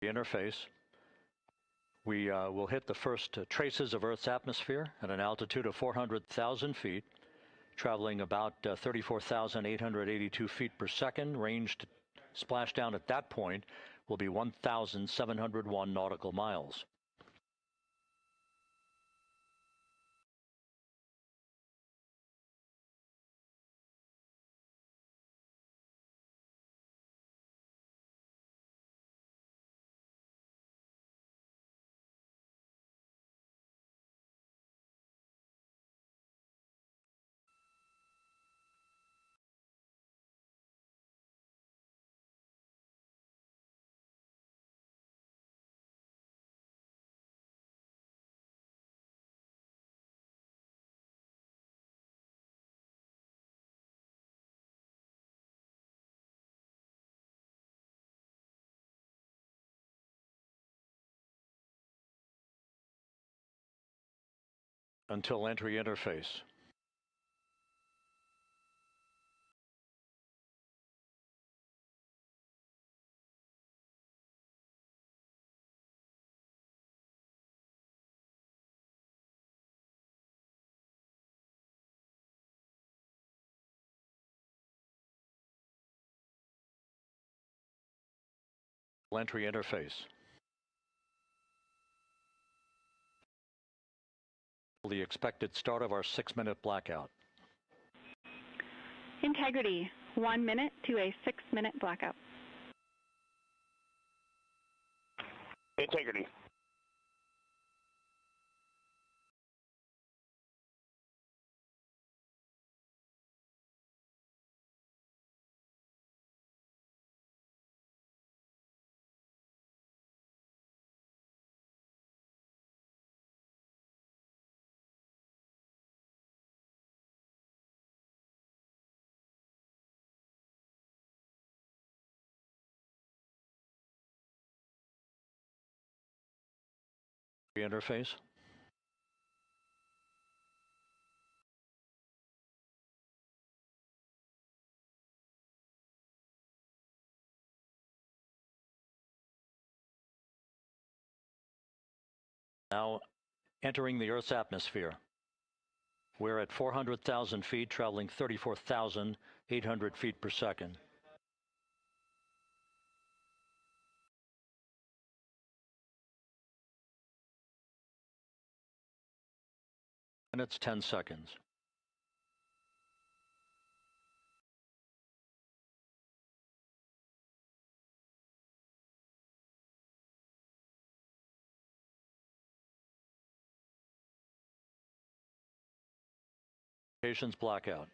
interface. We will hit the first traces of Earth's atmosphere at an altitude of 400,000 feet, traveling about 34,882 feet per second. Range to splashdown at that point will be 1,701 nautical miles. Until entry interface. Entry interface. The expected start of our 6-minute blackout. Integrity, 1 minute to a 6-minute blackout. Integrity. Interface. Now entering the Earth's atmosphere. We're at 400,000 feet, traveling 34,800 feet per second. Minutes, 10 seconds. Communications blackout.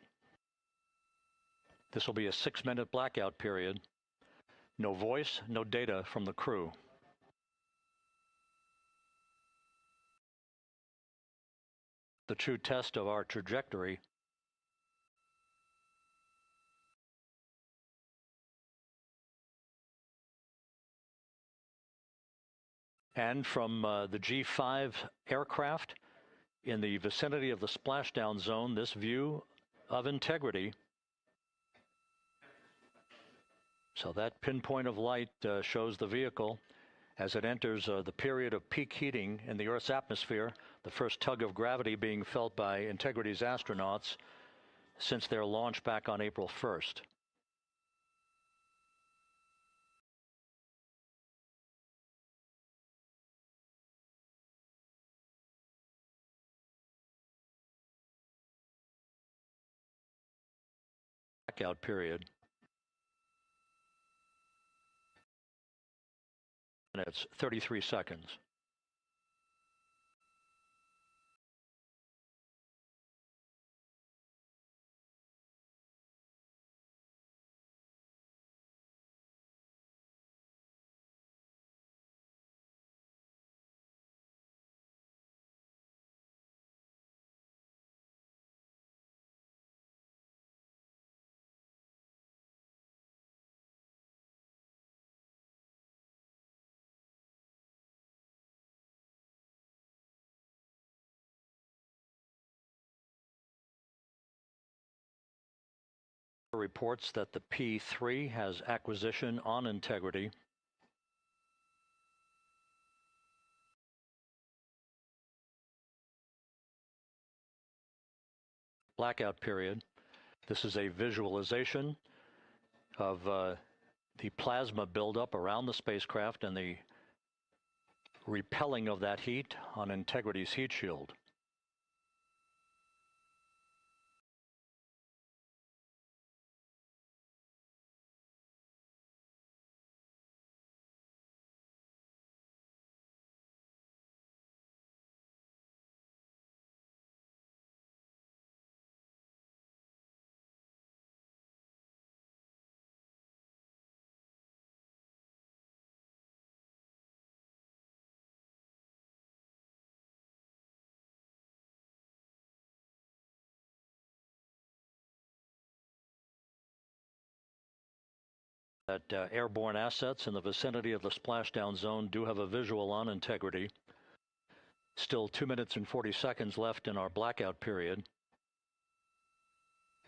This will be a 6-minute blackout period. No voice, no data from the crew. The true test of our trajectory. And from the G5 aircraft in the vicinity of the splashdown zone, this view of integrity. So that pinpoint of light shows the vehicle as it enters the period of peak heating in the Earth's atmosphere, the first tug of gravity being felt by Integrity's astronauts since their launch back on April 1st. Blackout period. And it's 33 seconds. Reports that the P3 has acquisition on Integrity. blackout period. This is a visualization of the plasma buildup around the spacecraft and the repelling of that heat on Integrity's heat shield. That airborne assets in the vicinity of the splashdown zone do have a visual on Integrity. Still 2 minutes and 40 seconds left in our blackout period.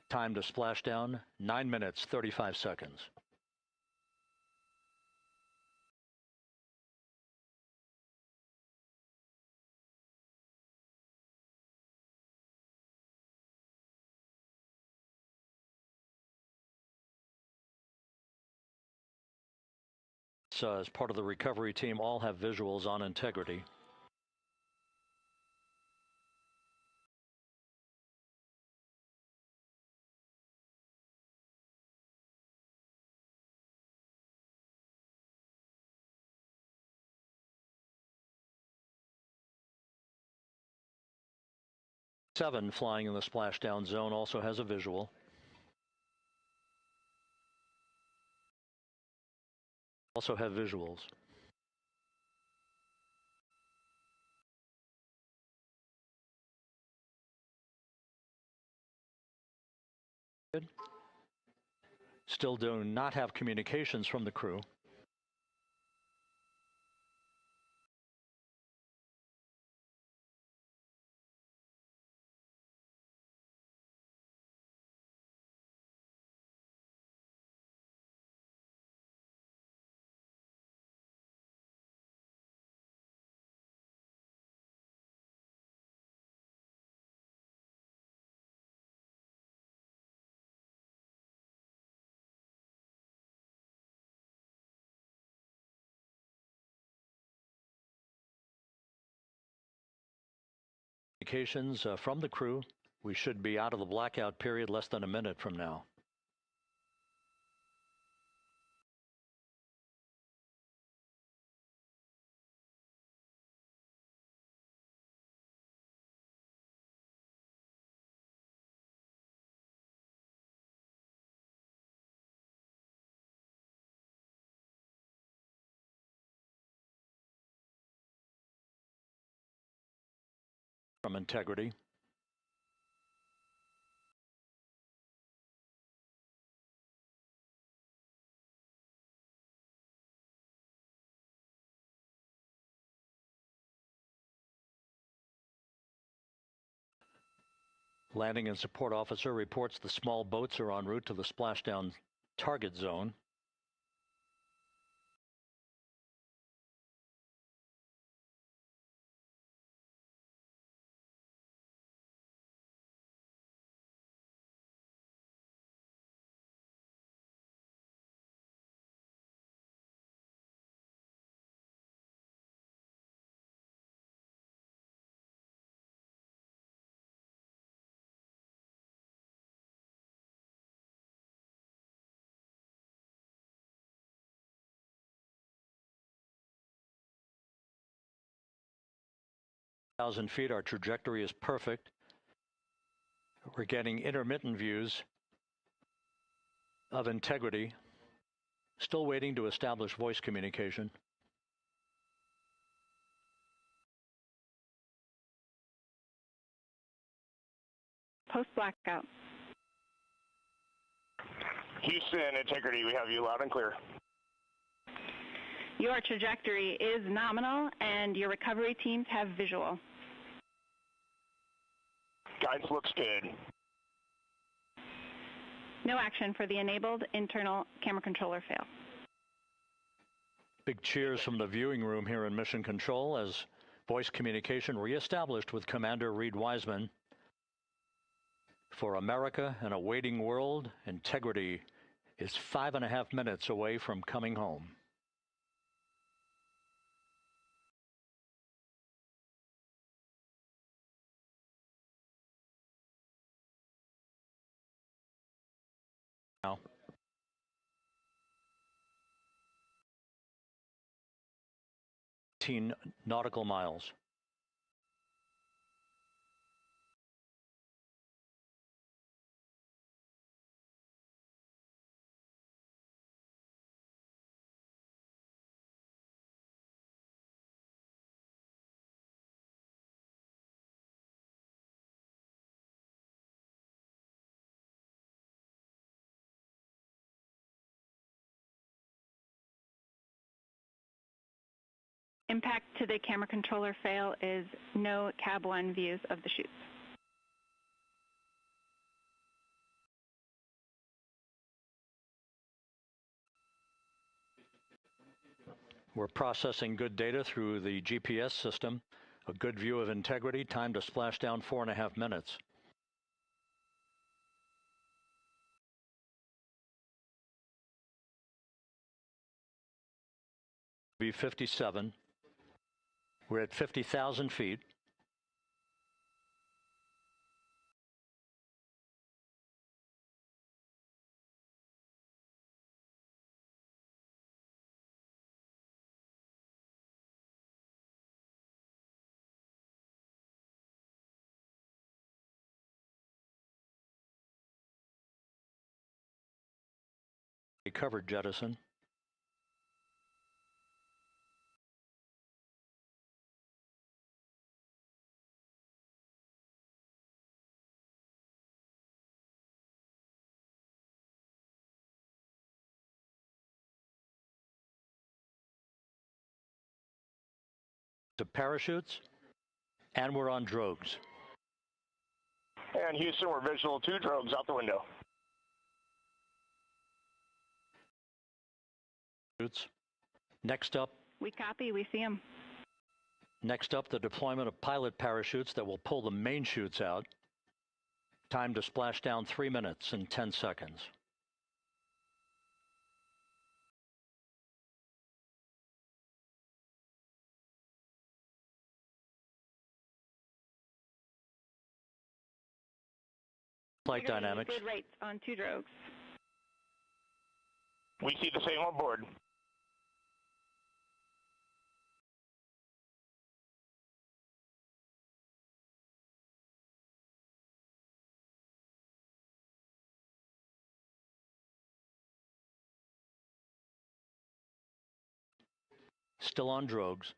Time to splashdown, 9 minutes, 35 seconds. So as part of the recovery team, all have visuals on Integrity. Seven flying in the splashdown zone also has a visual. Also have visuals. Still do not have communications from the crew. Communications from the crew. We should be out of the blackout period less than a minute from now. From Integrity. Landing and support officer reports the small boats are en route to the splashdown target zone. Thousand feet, our trajectory is perfect. We're getting intermittent views of Integrity. Still waiting to establish voice communication. Post-blackout. Houston, Integrity, we have you loud and clear. Your trajectory is nominal, and your recovery teams have visual. Guidance looks good. No action for the enabled internal camera controller fail. Big cheers from the viewing room here in Mission Control as voice communication reestablished with Commander Reid Wiseman For America and a waiting world, integrity is 5.5 minutes away from coming home. Now, nautical miles. Impact to the camera controller fail is no cab 1 views of the chutes. We're processing good data through the GPS system. A good view of integrity, time to splashdown 4.5 minutes. B57. We're at 50,000 feet. Covered jettison. To parachutes, and we're on drogues. And Houston, we're visual 2 drogues out the window. Next up. We copy, we see them. Next up, the deployment of pilot parachutes that will pull the main chutes out. Time to splash down 3 minutes and 10 seconds. Flight dynamics. Good rates on 2 drogues. We see the same on board. Still on drogues.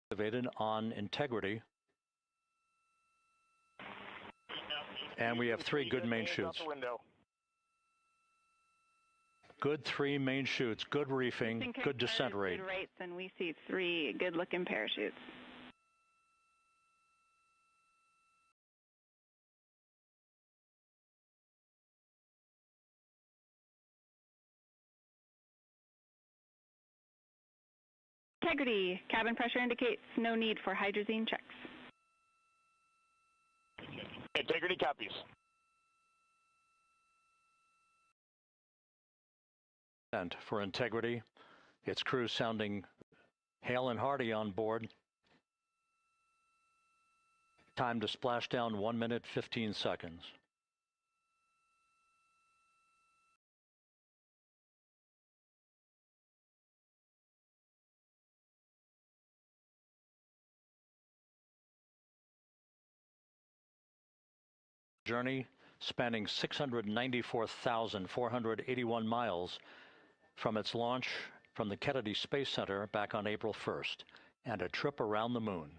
Activated on integrity. And we have 3 good main chutes. Good 3 main chutes, good reefing, good descent rate. Good rates, and we see 3 good-looking parachutes. Integrity. Cabin pressure indicates no need for hydrazine checks. Integrity copies. And for integrity, its crew sounding hale and hearty on board. Time to splash down 1 minute, 15 seconds. Journey spanning 694,481 miles from its launch from the Kennedy Space Center back on April 1st, and a trip around the moon.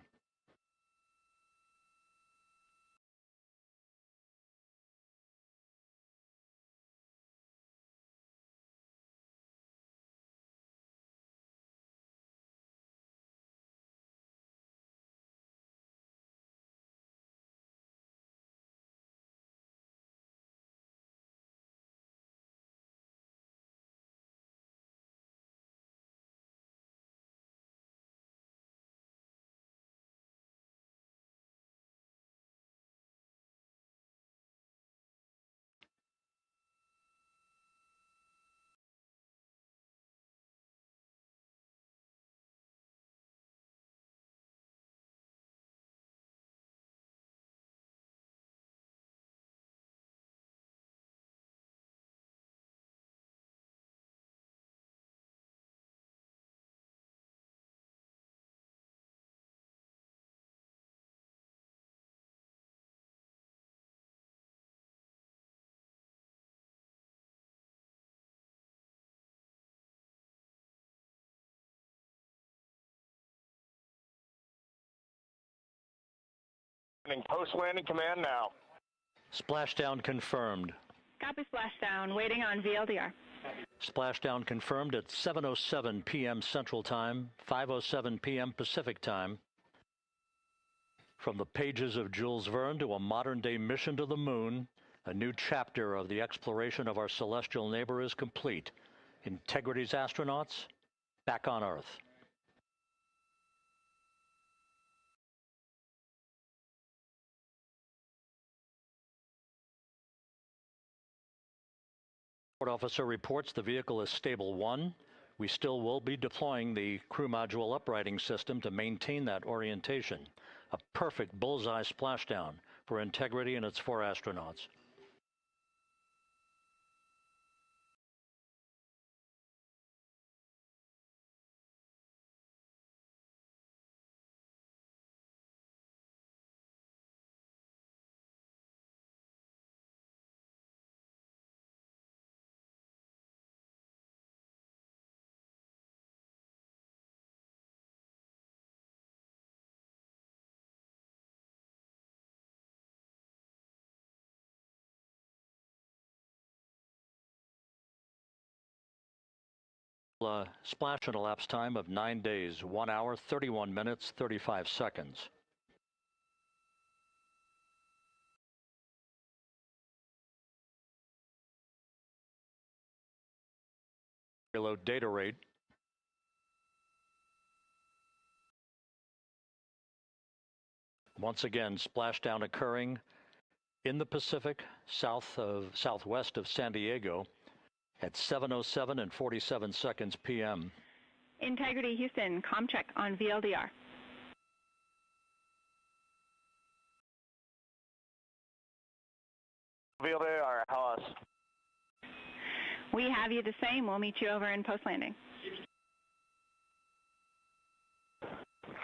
sending post-landing command now. Splashdown confirmed. Copy splashdown. Waiting on VLDR. Splashdown confirmed at 7:07 p.m. Central Time, 5:07 p.m. Pacific Time. From the pages of Jules Verne to a modern-day mission to the moon, a new chapter of the exploration of our celestial neighbor is complete. Integrity's astronauts back on Earth. Officer reports the vehicle is stable 1. We still will be deploying the crew module uprighting system to maintain that orientation. A perfect bullseye splashdown for Integrity and its 4 astronauts. Splash and elapsed time of 9 days, 1 hour, 31 minutes, 35 seconds. Reload data rate. Once again, splashdown occurring in the Pacific, southwest of San Diego at 7:07 and 47 seconds p.m. Integrity Houston, comm check on VLDR. VLDR, Hellas. We have you the same. We'll meet you over in post-landing.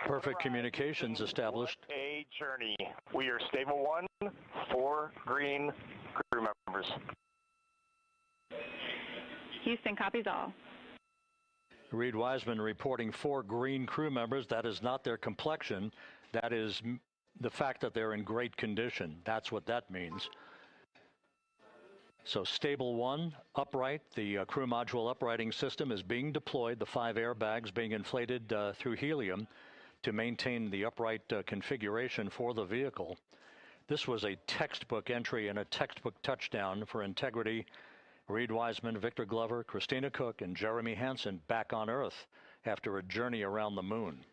Perfect communications established. A journey. We are stable 1, 4 green crew members. Houston copies all. Reid Wiseman reporting 4 green crew members. That is not their complexion. That is the fact that they're in great condition. That's what that means. So stable 1, upright. The crew module uprighting system is being deployed. The 5 airbags being inflated through helium to maintain the upright configuration for the vehicle. This was a textbook entry and a textbook touchdown for Integrity. Reid Wiseman, Victor Glover, Christina Koch, and Jeremy Hansen back on Earth after a journey around the moon.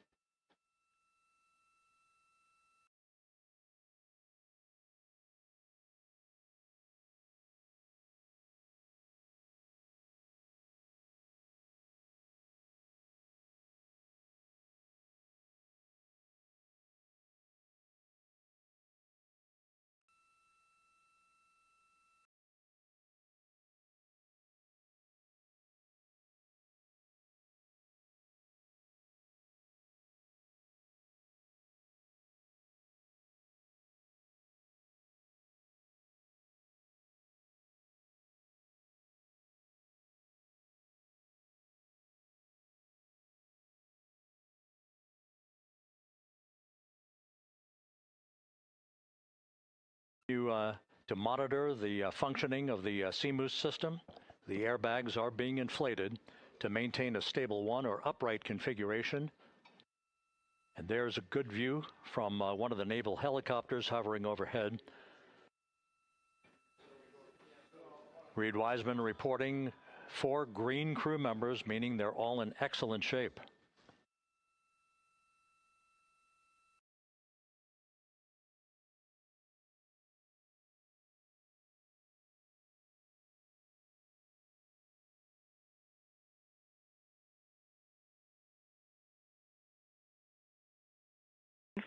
To monitor the functioning of the CMOOS system, the airbags are being inflated to maintain a stable 1 or upright configuration. And there's a good view from one of the naval helicopters hovering overhead. Reid Wiseman reporting 4 green crew members, meaning they're all in excellent shape.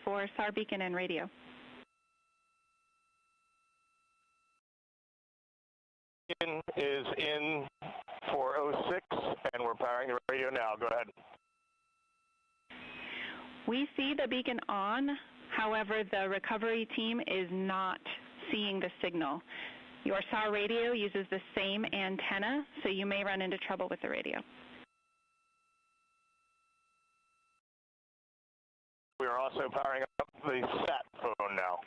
For SAR beacon and radio. Beacon is in for 06, and we're powering the radio now. Go ahead. We see the beacon on. However, the recovery team is not seeing the signal. Your SAR radio uses the same antenna, so you may run into trouble with the radio. We are also powering up the sat phone now.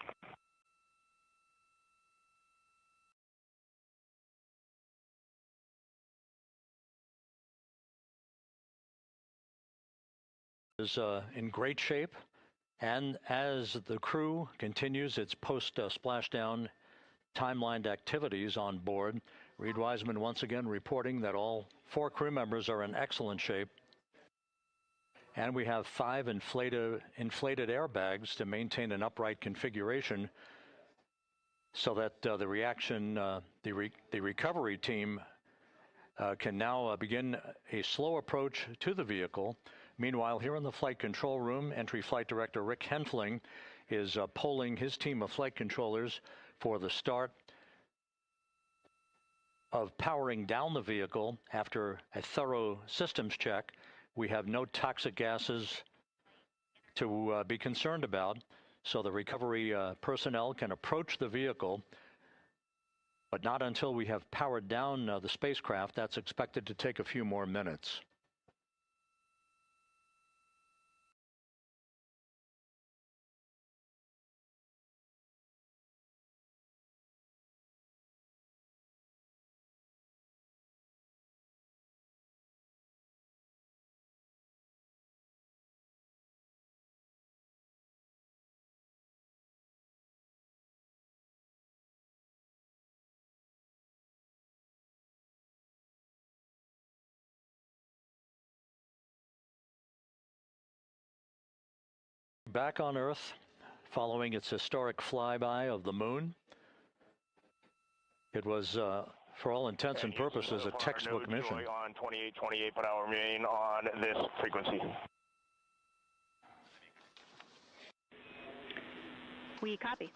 Is in great shape, and as the crew continues its post-splashdown timelined activities on board, Reid Wiseman once again reporting that all 4 crew members are in excellent shape, and we have 5 inflated airbags to maintain an upright configuration so that the recovery team can now begin a slow approach to the vehicle. Meanwhile, here in the flight control room, entry flight director Rick Henfling is polling his team of flight controllers for the start of powering down the vehicle after a thorough systems check. We have no toxic gases to be concerned about, so the recovery personnel can approach the vehicle, but not until we have powered down the spacecraft. That's expected to take a few more minutes. Back on Earth, following its historic flyby of the moon. It was, for all intents and purposes, a textbook mission. On 28, but I'll remain on this frequency. We copy.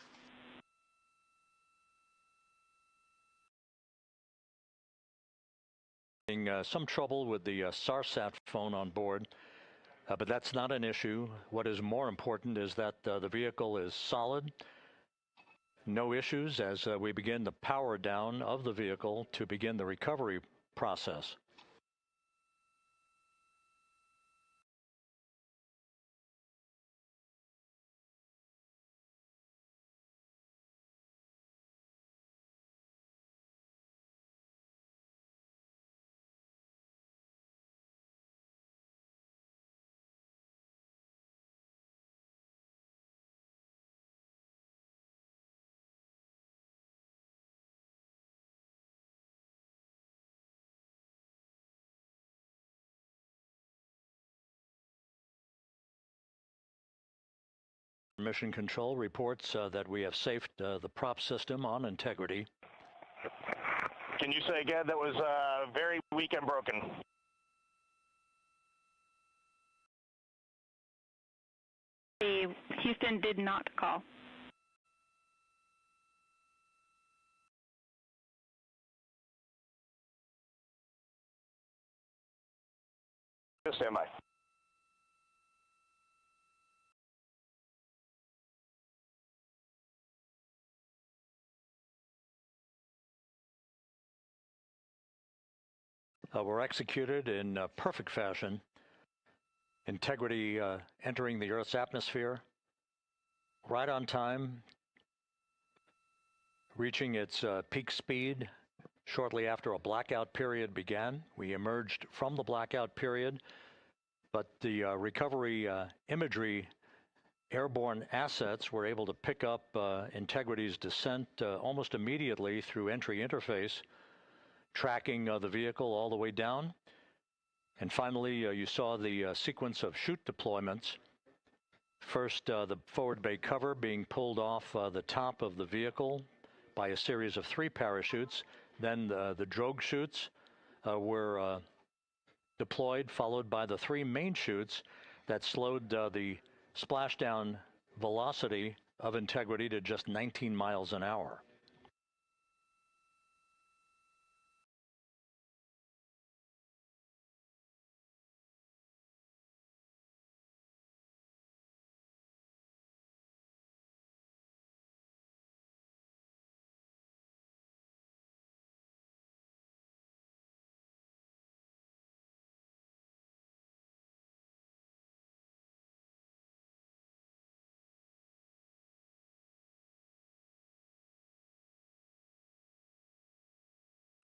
Some trouble with the SARSAT phone on board. But that's not an issue. What is more important is that the vehicle is solid. No issues as we begin the power down of the vehicle to begin the recovery process. Mission Control reports that we have safed the prop system on integrity. Can you say again? That was very weak and broken. Houston did not call. Stand by. Were executed in perfect fashion. Integrity entering the Earth's atmosphere right on time, reaching its peak speed shortly after a blackout period began. We emerged from the blackout period, but the recovery imagery airborne assets were able to pick up Integrity's descent almost immediately through entry interface, tracking the vehicle all the way down. And finally, you saw the sequence of chute deployments. First, the forward bay cover being pulled off the top of the vehicle by a series of 3 parachutes. Then the drogue chutes were deployed, followed by the 3 main chutes that slowed the splashdown velocity of Integrity to just 19 miles an hour.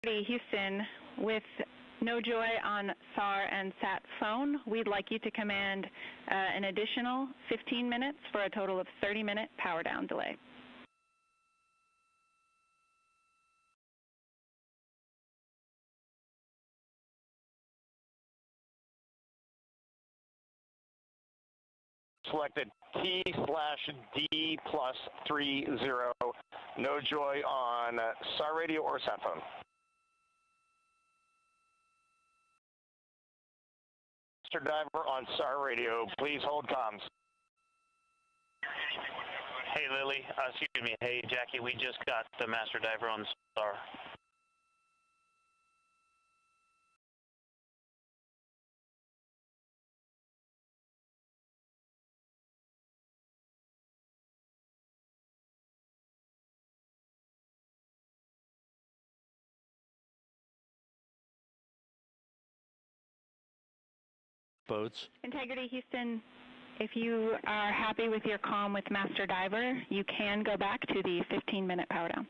Houston, with no joy on SAR and SAT phone, we'd like you to command an additional 15 minutes for a total of 30-minute power down delay. Selected T/D +30. No joy on SAR radio or sat phone. Master diver on SAR radio, please hold comms. Hey Lily, excuse me, hey Jackie, we just got the master diver on SAR. Boats. Integrity Houston, if you are happy with your comm with Master Diver, you can go back to the 15-minute power down.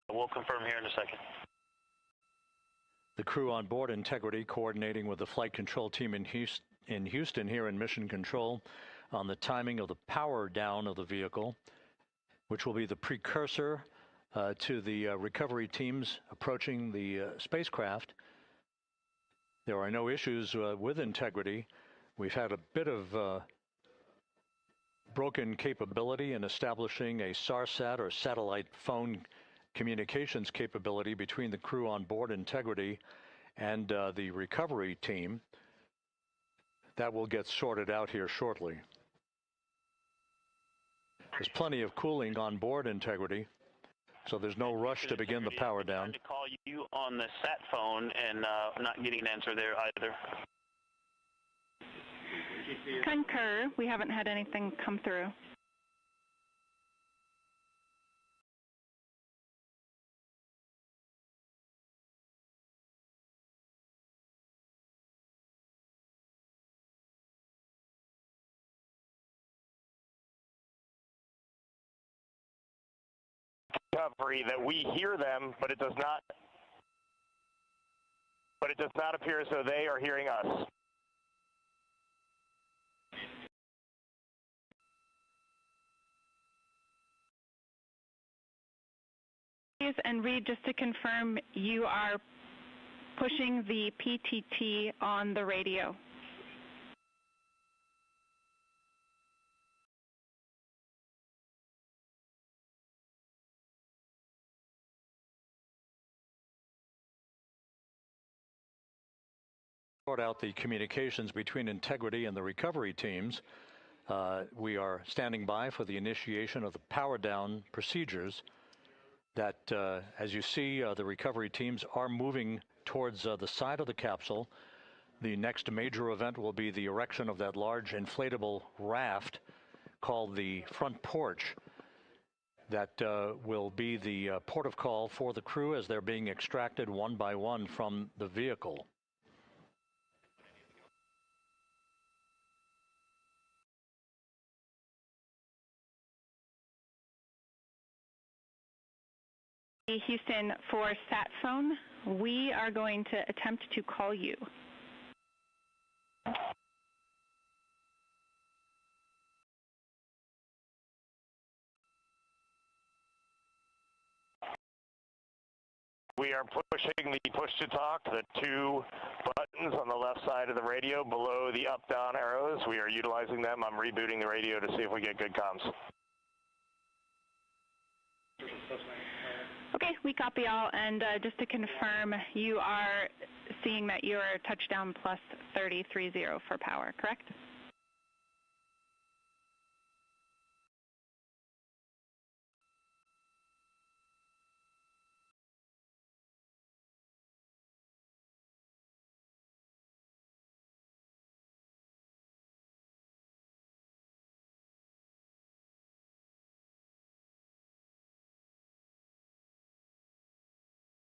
We'll confirm here in a second. The crew on board Integrity coordinating with the flight control team in Houston here in Mission Control on the timing of the power down of the vehicle, which will be the precursor to the recovery teams approaching the spacecraft. There are no issues with Integrity. We've had a bit of broken capability in establishing a SARSAT or satellite phone communications capability between the crew on board Integrity and the recovery team. That will get sorted out here shortly. There's plenty of cooling on board Integrity, so there's no rush to begin the power down. I'm trying to call you on the sat phone and not getting an answer there either. Concur. We haven't had anything come through. Recovery that we hear them, but it does not appear as though they are hearing us. And Reid, just to confirm, you are pushing the PTT on the radio. Sort out the communications between Integrity and the recovery teams. We are standing by for the initiation of the power down procedures that, as you see, the recovery teams are moving towards the side of the capsule. The next major event will be the erection of that large inflatable raft called the front porch. That will be the port of call for the crew as they're being extracted one by one from the vehicle. Houston, for sat phone, we are going to attempt to call you. We are pushing the push to talk, the two buttons on the left side of the radio below the up-down arrows. We are utilizing them. I'm rebooting the radio to see if we get good comms. Okay, we copy all, and just to confirm, you are seeing that you are touchdown plus 3030 for power, correct?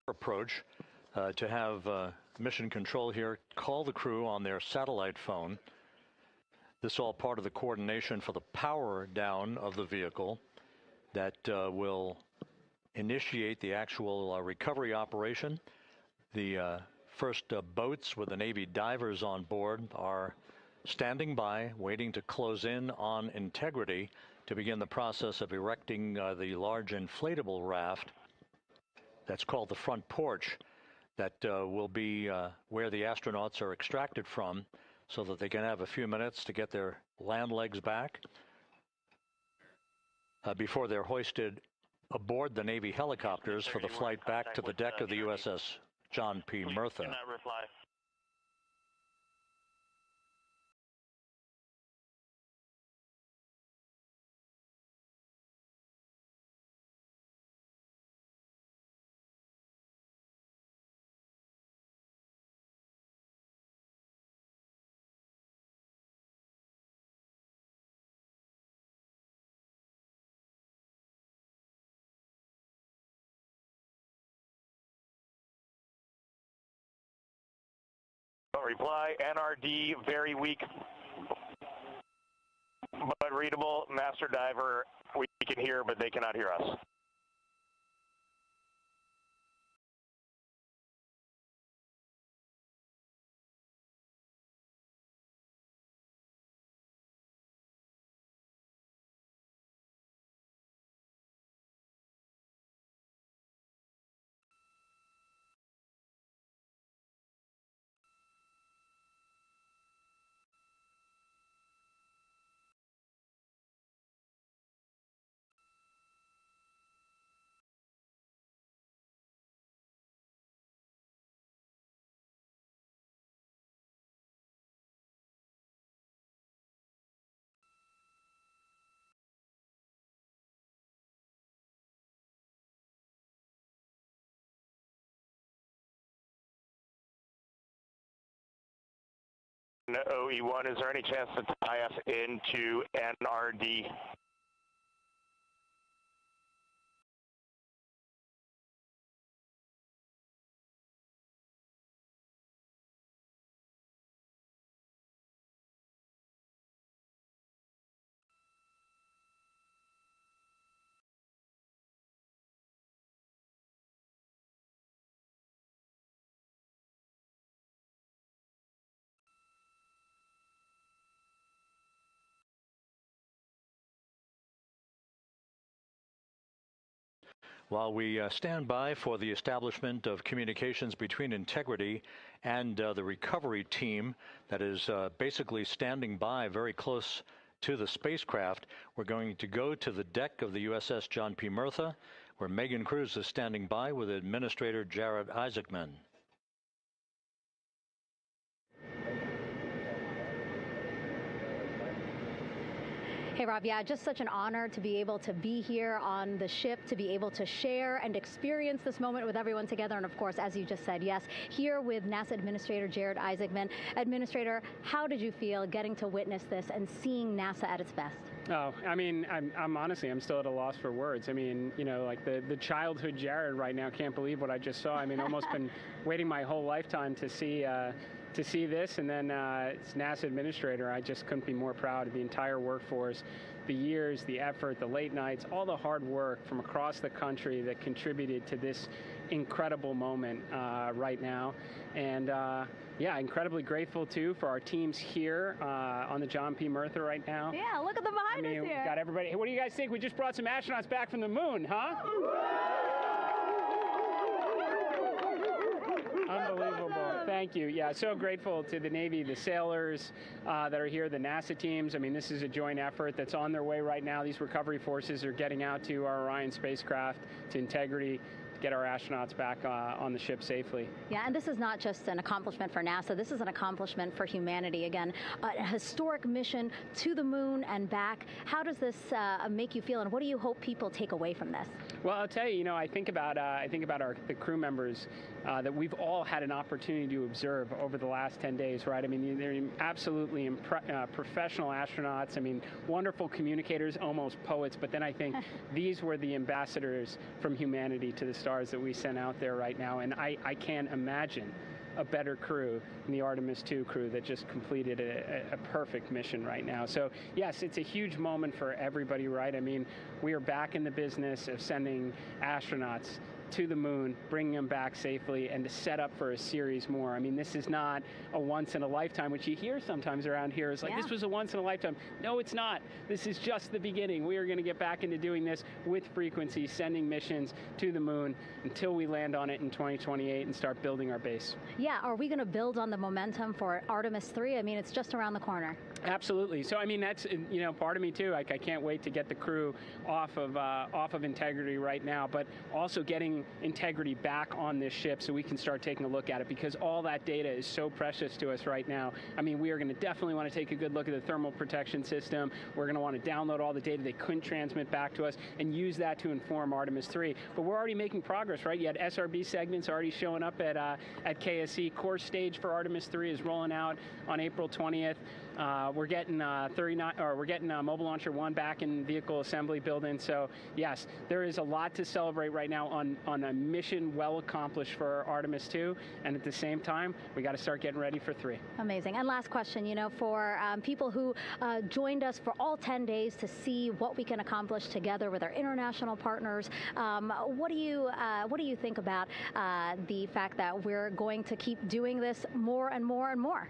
Approach to have mission control here call the crew on their satellite phone. This all part of the coordination for the power down of the vehicle. that will initiate the actual recovery operation. The first boats with the Navy divers on board are standing by, waiting to close in on Integrity to begin the process of erecting the large inflatable raft that's called the front porch that will be where the astronauts are extracted from so that they can have a few minutes to get their land legs back before they're hoisted aboard the Navy helicopters for the flight back to the deck of the USS John P. Murtha. Reply, NRD, very weak, but readable. Master diver, we can hear, but they cannot hear us. OE1, is there any chance to tie us into NRD? While we stand by for the establishment of communications between Integrity and the recovery team that is basically standing by very close to the spacecraft, we're going to go to the deck of the USS John P. Murtha, where Megan Cruz is standing by with Administrator Jared Isaacman. Hey, Rob, yeah, just such an honor to be able to be here on the ship, to be able to share and experience this moment with everyone together. And of course, as you just said, yes, here with NASA Administrator Jared Isaacman. Administrator, how did you feel getting to witness this and seeing NASA at its best? Oh, I mean, I'm honestly, I'm still at a loss for words. I mean, you know, like the childhood Jared right now can't believe what I just saw. I mean, almost been waiting my whole lifetime to see this, and then it's NASA Administrator. I just couldn't be more proud of the entire workforce, the years, the effort, the late nights, all the hard work from across the country that contributed to this incredible moment right now. And yeah, incredibly grateful too for our teams here on the John P. Murtha right now. Yeah, look at them behind us here. Got everybody. Hey, what do you guys think? We just brought some astronauts back from the moon, huh? Unbelievable. Thank you. Yeah, so grateful to the Navy, the sailors that are here, the NASA teams. I mean, this is a joint effort that's on their way right now. These recovery forces are getting out to our Orion spacecraft, to Integrity, get our astronauts back on the ship safely. Yeah, and this is not just an accomplishment for NASA. This is an accomplishment for humanity. Again, a historic mission to the moon and back. How does this make you feel, and what do you hope people take away from this? Well, I'll tell you, you know, I think about the crew members that we've all had an opportunity to observe over the last 10 days, right? I mean, they're absolutely professional astronauts. I mean, wonderful communicators, almost poets. But then I think these were the ambassadors from humanity to the stars that we sent out there right now. And I can't imagine a better crew than the Artemis II crew that just completed a perfect mission right now. So yes, it's a huge moment for everybody, right? I mean, we are back in the business of sending astronauts to the moon, bringing them back safely, and to set up for a series more. I mean, this is not a once in a lifetime, which you hear sometimes around here. It's like, this was a once in a lifetime. No, it's not. This is just the beginning. We are going to get back into doing this with frequency, sending missions to the moon until we land on it in 2028 and start building our base. Yeah, are we going to build on the momentum for Artemis III? I mean, it's just around the corner. Absolutely. So, I mean, that's, you know, part of me too. Like, I can't wait to get the crew off of Integrity right now, but also getting Integrity back on this ship so we can start taking a look at it, because all that data is so precious to us right now. I mean, we are going to definitely want to take a good look at the thermal protection system. We're going to want to download all the data they couldn't transmit back to us and use that to inform Artemis III. But we're already making progress, right? You had SRB segments already showing up at KSC. Core stage for Artemis III is rolling out on April 20th. We're getting Mobile Launcher 1 back in vehicle assembly building. So yes, there is a lot to celebrate right now on a mission well accomplished for Artemis II, and at the same time, we got to start getting ready for 3. Amazing. And last question, you know, for people who joined us for all 10 days to see what we can accomplish together with our international partners, what do you think about the fact that we're going to keep doing this more and more and more?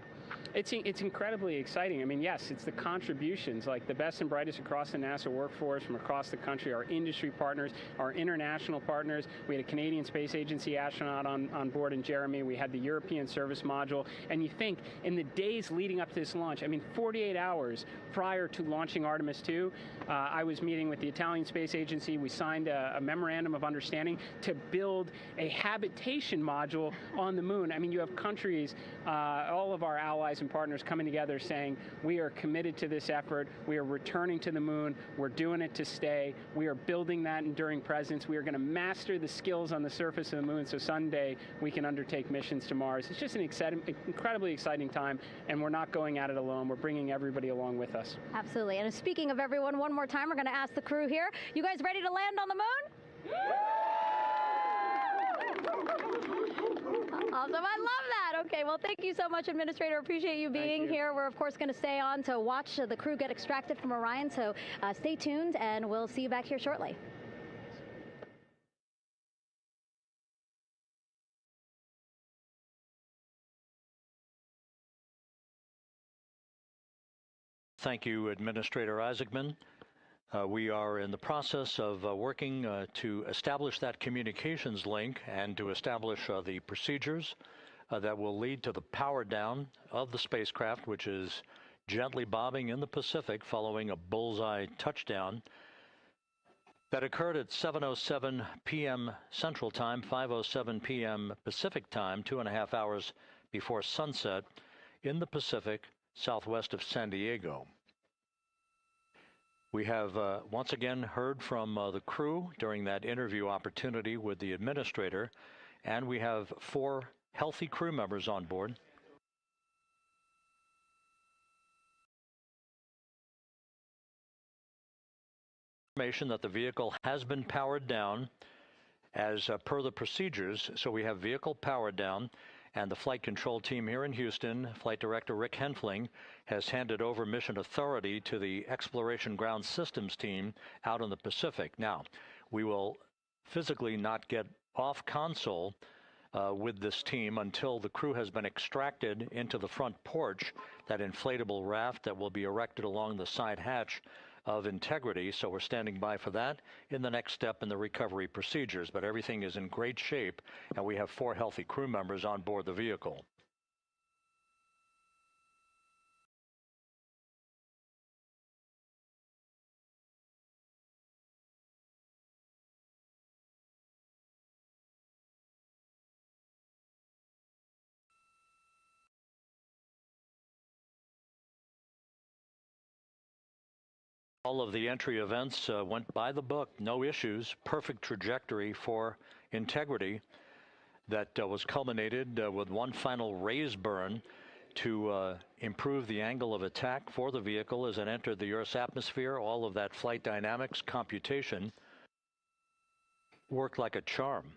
It's incredibly exciting. I mean, yes, it's the contributions, like the best and brightest across the NASA workforce from across the country, our industry partners, our international partners. We had a Canadian Space Agency astronaut on board in Jeremy. We had the European Service Module. And you think, in the days leading up to this launch, I mean, 48 hours prior to launching Artemis II, I was meeting with the Italian Space Agency. We signed a memorandum of understanding to build a habitation module on the moon. I mean, you have countries, all of our allies and partners coming together saying, we are committed to this effort, we are returning to the moon, we're doing it to stay, we are building that enduring presence, we are going to master the skills on the surface of the moon so someday we can undertake missions to Mars. It's just an incredibly exciting time, and we're not going at it alone, we're bringing everybody along with us. Absolutely. And speaking of everyone, one more time, we're going to ask the crew here, you guys ready to land on the moon? Awesome. I love that. Okay, well, thank you so much, Administrator. Appreciate you being here. We're, of course, going to stay on to watch the crew get extracted from Orion, so stay tuned, and we'll see you back here shortly. Thank you, Administrator Isaacman. We are in the process of working to establish that communications link and to establish the procedures that will lead to the power down of the spacecraft, which is gently bobbing in the Pacific following a bullseye touchdown that occurred at 7:07 p.m. Central Time, 5:07 p.m. Pacific Time, 2.5 hours before sunset in the Pacific southwest of San Diego. We have once again heard from the crew during that interview opportunity with the administrator, and we have 4 healthy crew members on board. Information that the vehicle has been powered down as per the procedures, so we have vehicle powered down. And the flight control team here in Houston, Flight Director Rick Henfling, has handed over mission authority to the Exploration Ground Systems team out in the Pacific. Now, we will physically not get off console with this team until the crew has been extracted into the front porch, that inflatable raft that will be erected along the side hatch of Integrity. So we're standing by for that in the next step in the recovery procedures. But everything is in great shape, and we have 4 healthy crew members on board the vehicle. All of the entry events went by the book, no issues, perfect trajectory for Integrity that was culminated with one final raise burn to improve the angle of attack for the vehicle as it entered the Earth's atmosphere. All of that flight dynamics computation worked like a charm.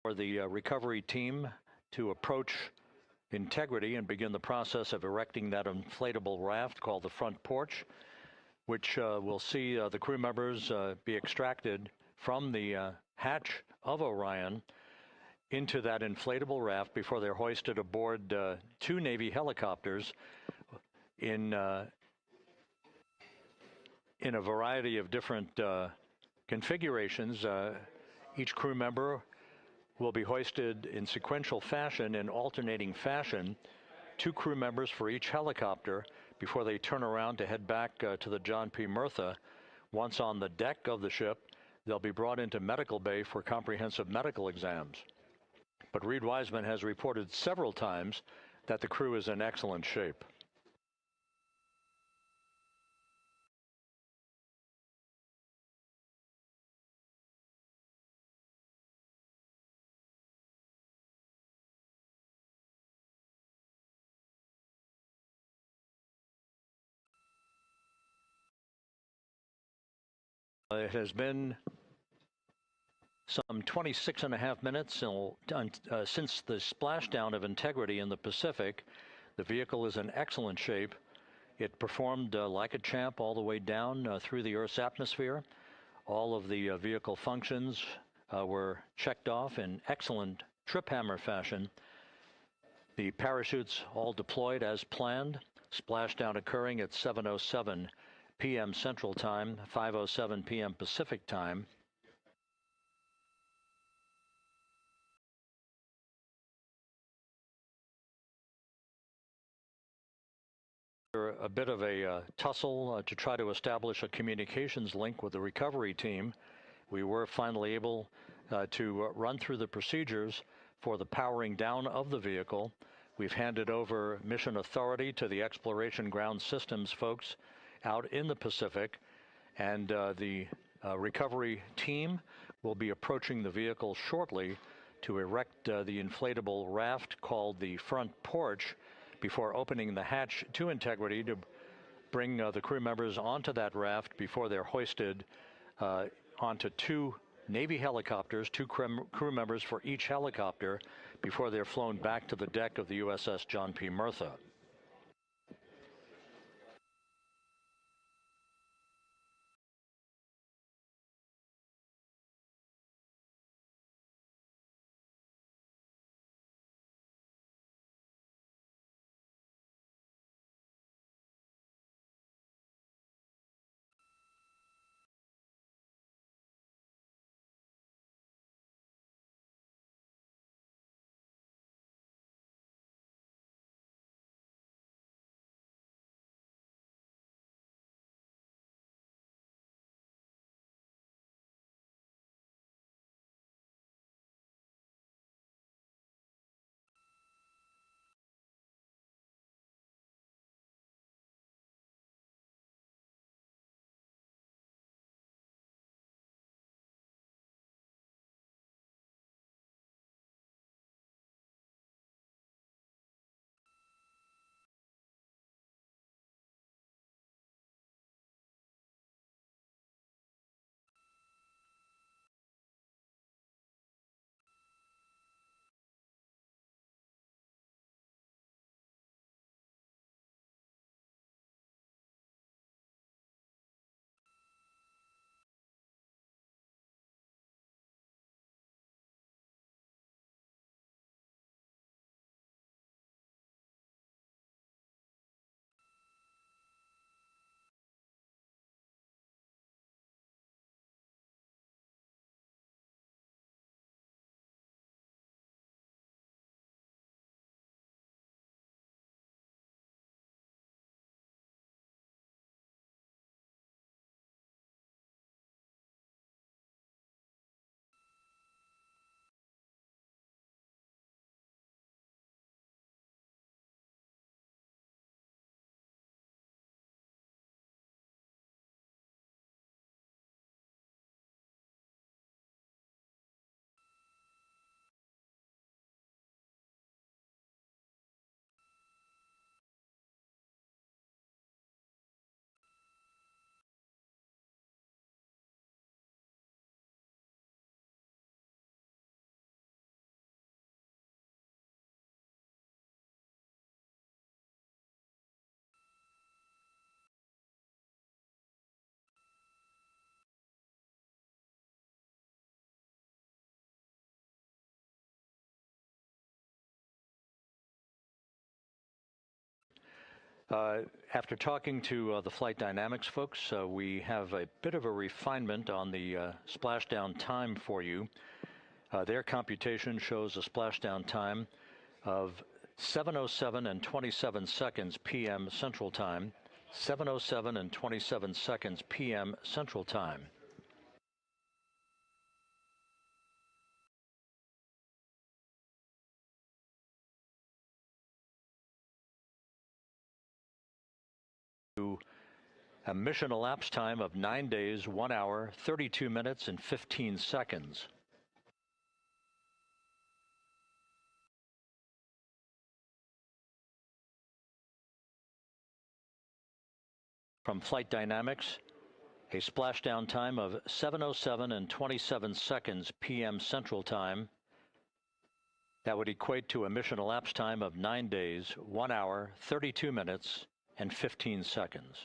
for the recovery team to approach integrity and begin the process of erecting that inflatable raft called the front porch, which will see the crew members be extracted from the hatch of Orion into that inflatable raft before they're hoisted aboard two Navy helicopters in a variety of different configurations. Each crew member will be hoisted in sequential fashion, in alternating fashion, two crew members for each helicopter before they turn around to head back to the John P. Murtha. Once on the deck of the ship, they'll be brought into medical bay for comprehensive medical exams. But Reid Wiseman has reported several times that the crew is in excellent shape. It has been some 26.5 minutes since the splashdown of Integrity in the Pacific. The vehicle is in excellent shape. It performed like a champ all the way down through the Earth's atmosphere. All of the vehicle functions were checked off in excellent trip hammer fashion. The parachutes all deployed as planned. Splashdown occurring at 7:07 p.m. Central Time, 5:07 p.m. Pacific Time. A bit of a tussle to try to establish a communications link with the recovery team. We were finally able to run through the procedures for the powering down of the vehicle. We've handed over mission authority to the Exploration Ground Systems folks out in the Pacific, and the recovery team will be approaching the vehicle shortly to erect the inflatable raft called the front porch before opening the hatch to Integrity to bring the crew members onto that raft before they're hoisted onto two Navy helicopters, two crew members for each helicopter, before they're flown back to the deck of the USS John P. Murtha. After talking to the flight dynamics folks, we have a bit of a refinement on the splashdown time for you. Their computation shows a splashdown time of 7:07 and 27 seconds p.m. Central Time, 7:07 and 27 seconds p.m. Central Time. A mission elapsed time of 9 days, 1 hour, 32 minutes, and 15 seconds. From Flight Dynamics, a splashdown time of 7:07 and 27 seconds p.m. Central Time. That would equate to a mission elapsed time of 9 days, 1 hour, 32 minutes, and 15 seconds.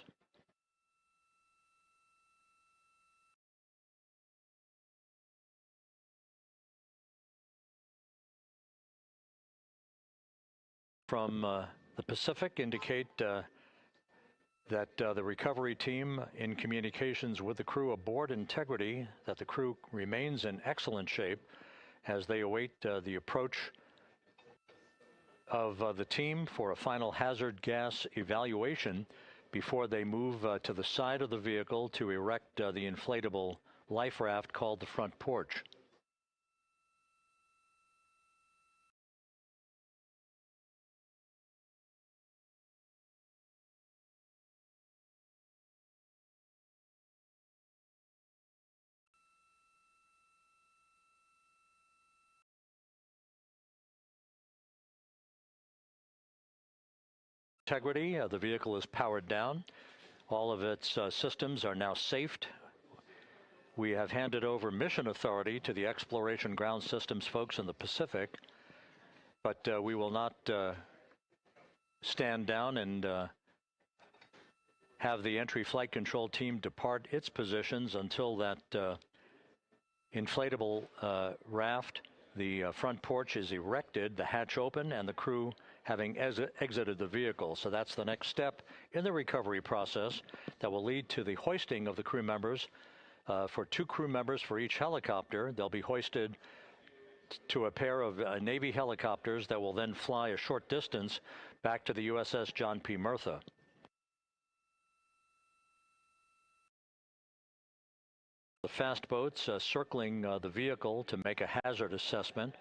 From the Pacific indicate that the recovery team in communications with the crew aboard Integrity, that the crew remains in excellent shape as they await the approach of the team for a final hazard gas evaluation before they move to the side of the vehicle to erect the inflatable life raft called the front porch. Integrity, the vehicle is powered down. All of its systems are now safed. We have handed over mission authority to the Exploration Ground Systems folks in the Pacific, but we will not stand down and have the entry flight control team depart its positions until that inflatable raft, the front porch, is erected, the hatch open, and the crew having exited the vehicle. So that's the next step in the recovery process that will lead to the hoisting of the crew members. For 2 crew members for each helicopter, they'll be hoisted to a pair of Navy helicopters that will then fly a short distance back to the USS John P. Murtha. The fast boats circling the vehicle to make a hazard assessment.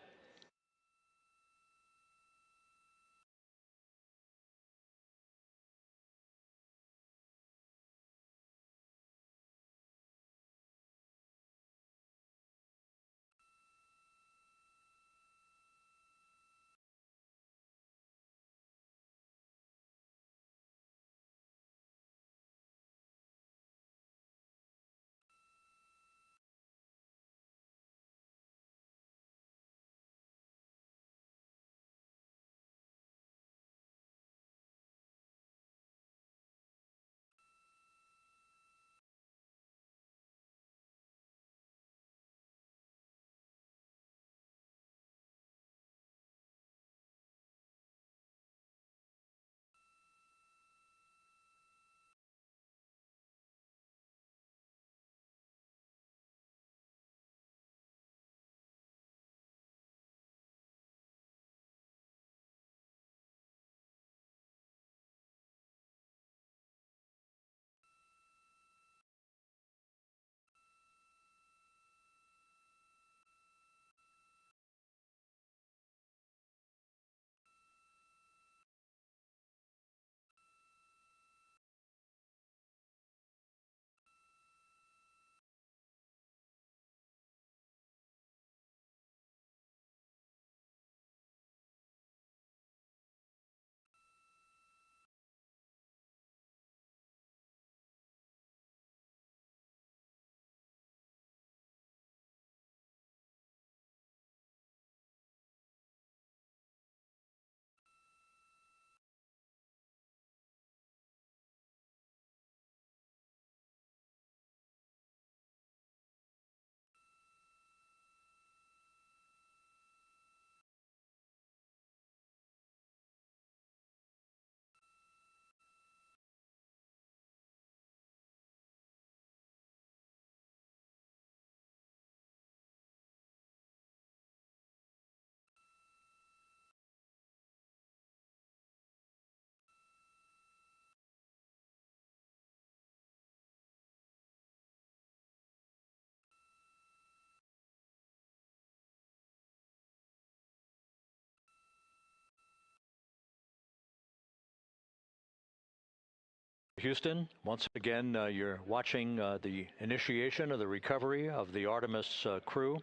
Houston. Once again, you're watching the initiation of the recovery of the Artemis crew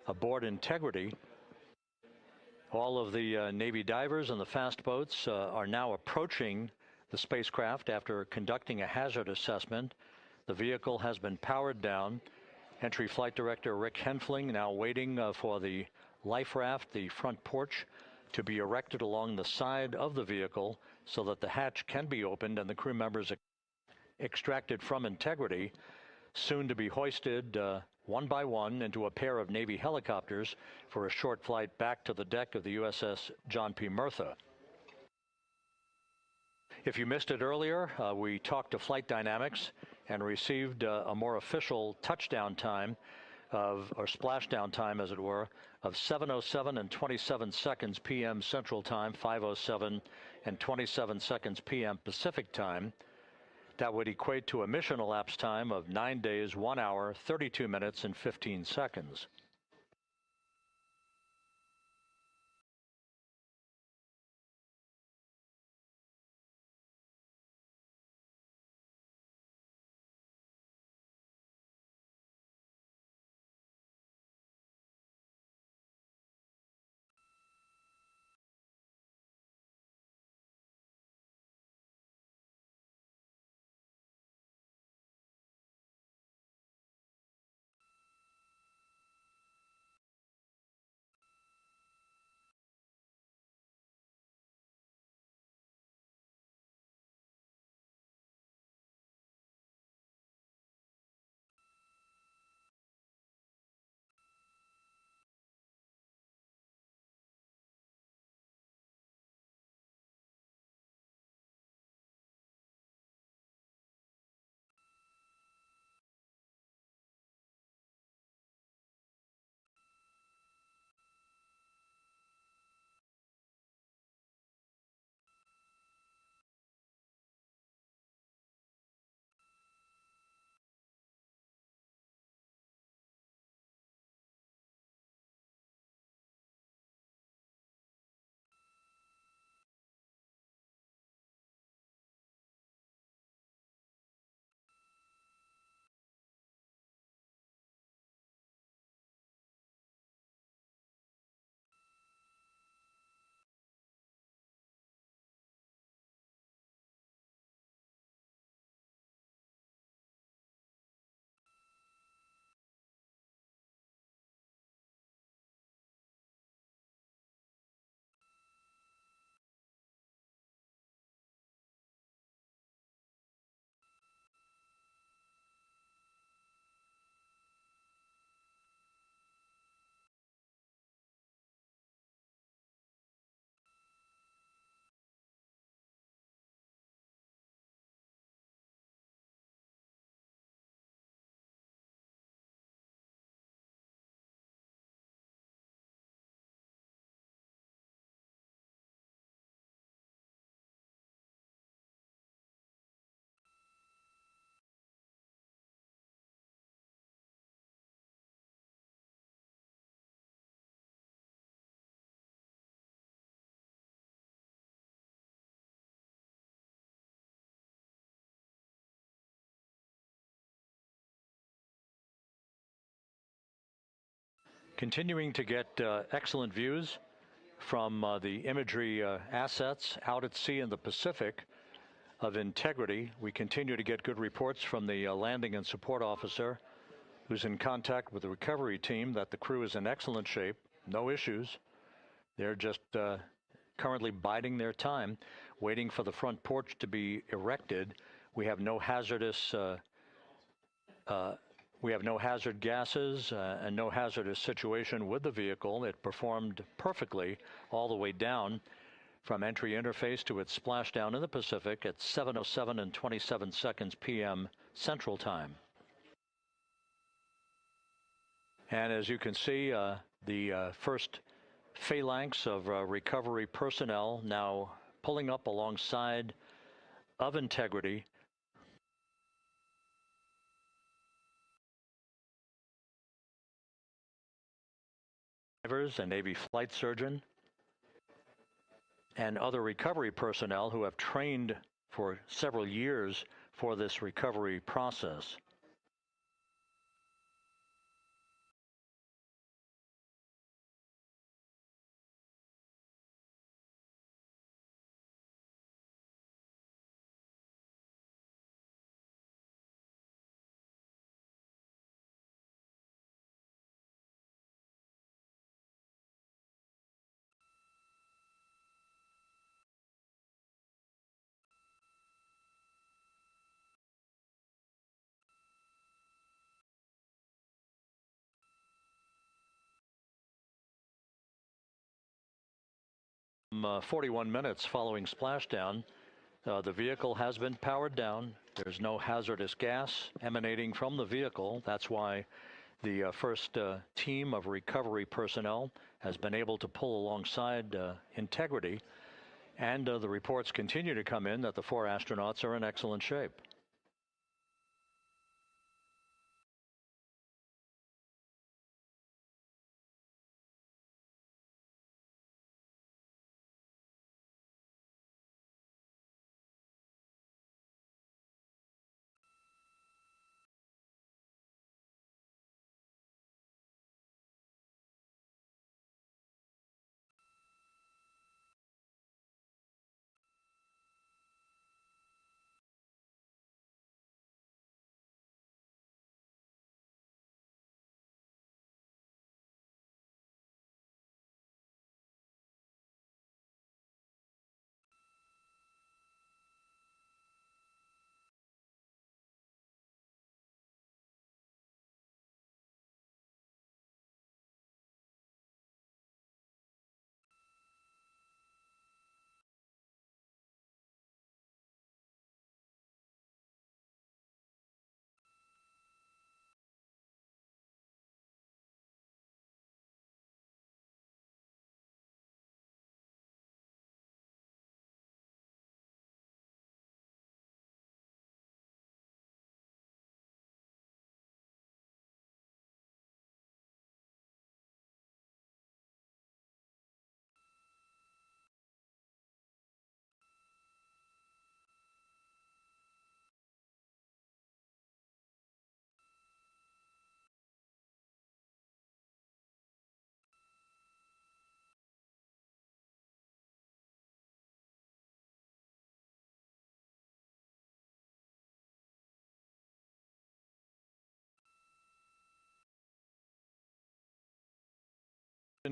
aboard Integrity. All of the Navy divers and the fast boats are now approaching the spacecraft after conducting a hazard assessment. The vehicle has been powered down. Entry Flight Director Rick Henfling now waiting for the life raft, the front porch, to be erected along the side of the vehicle so that the hatch can be opened and the crew members extracted from Integrity, soon to be hoisted one by one into a pair of Navy helicopters for a short flight back to the deck of the USS John P. Murtha. If you missed it earlier, we talked to Flight Dynamics and received a more official touchdown time or splashdown time, as it were, of 7:07 and 27 seconds p.m. Central Time, 5:07 and 27 seconds p.m. Pacific Time. That would equate to a mission elapsed time of 9 days, 1 hour, 32 minutes, and 15 seconds. Continuing to get excellent views from the imagery assets out at sea in the Pacific of Integrity. We continue to get good reports from the landing and support officer, who's in contact with the recovery team, that the crew is in excellent shape, no issues. They're just currently biding their time, waiting for the front porch to be erected. We have no hazardous hazard gases and no hazardous situation with the vehicle. It performed perfectly all the way down from entry interface to its splashdown in the Pacific at 7:07 and 27 seconds p.m. Central Time. And as you can see, the first phalanx of recovery personnel now pulling up alongside of Integrity. A Navy flight surgeon and other recovery personnel who have trained for several years for this recovery process. Some 41 minutes following splashdown, the vehicle has been powered down. There's no hazardous gas emanating from the vehicle. That's why the first team of recovery personnel has been able to pull alongside Integrity. And the reports continue to come in that the 4 astronauts are in excellent shape.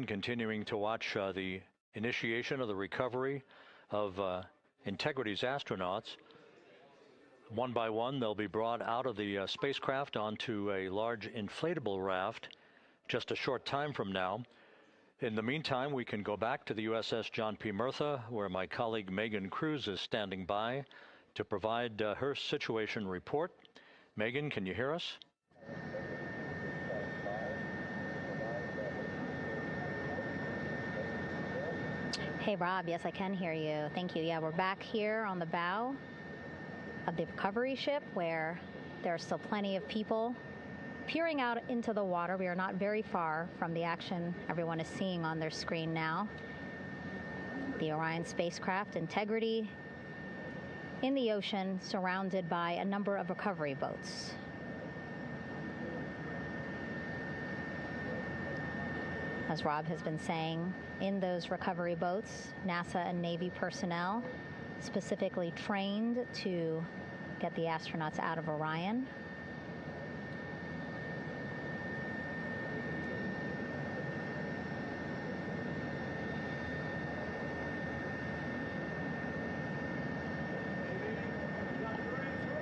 Continuing to watch the initiation of the recovery of Integrity's astronauts. One by one, they'll be brought out of the spacecraft onto a large inflatable raft just a short time from now. In the meantime, we can go back to the USS John P. Murtha, where my colleague Megan Cruz is standing by to provide her situation report. Megan, can you hear us? Hey, Rob. Yes, I can hear you. Thank you. Yeah, we're back here on the bow of the recovery ship where there are still plenty of people peering out into the water. We are not very far from the action everyone is seeing on their screen now. The Orion spacecraft, Integrity, in the ocean, surrounded by a number of recovery boats. As Rob has been saying, in those recovery boats, NASA and Navy personnel specifically trained to get the astronauts out of Orion.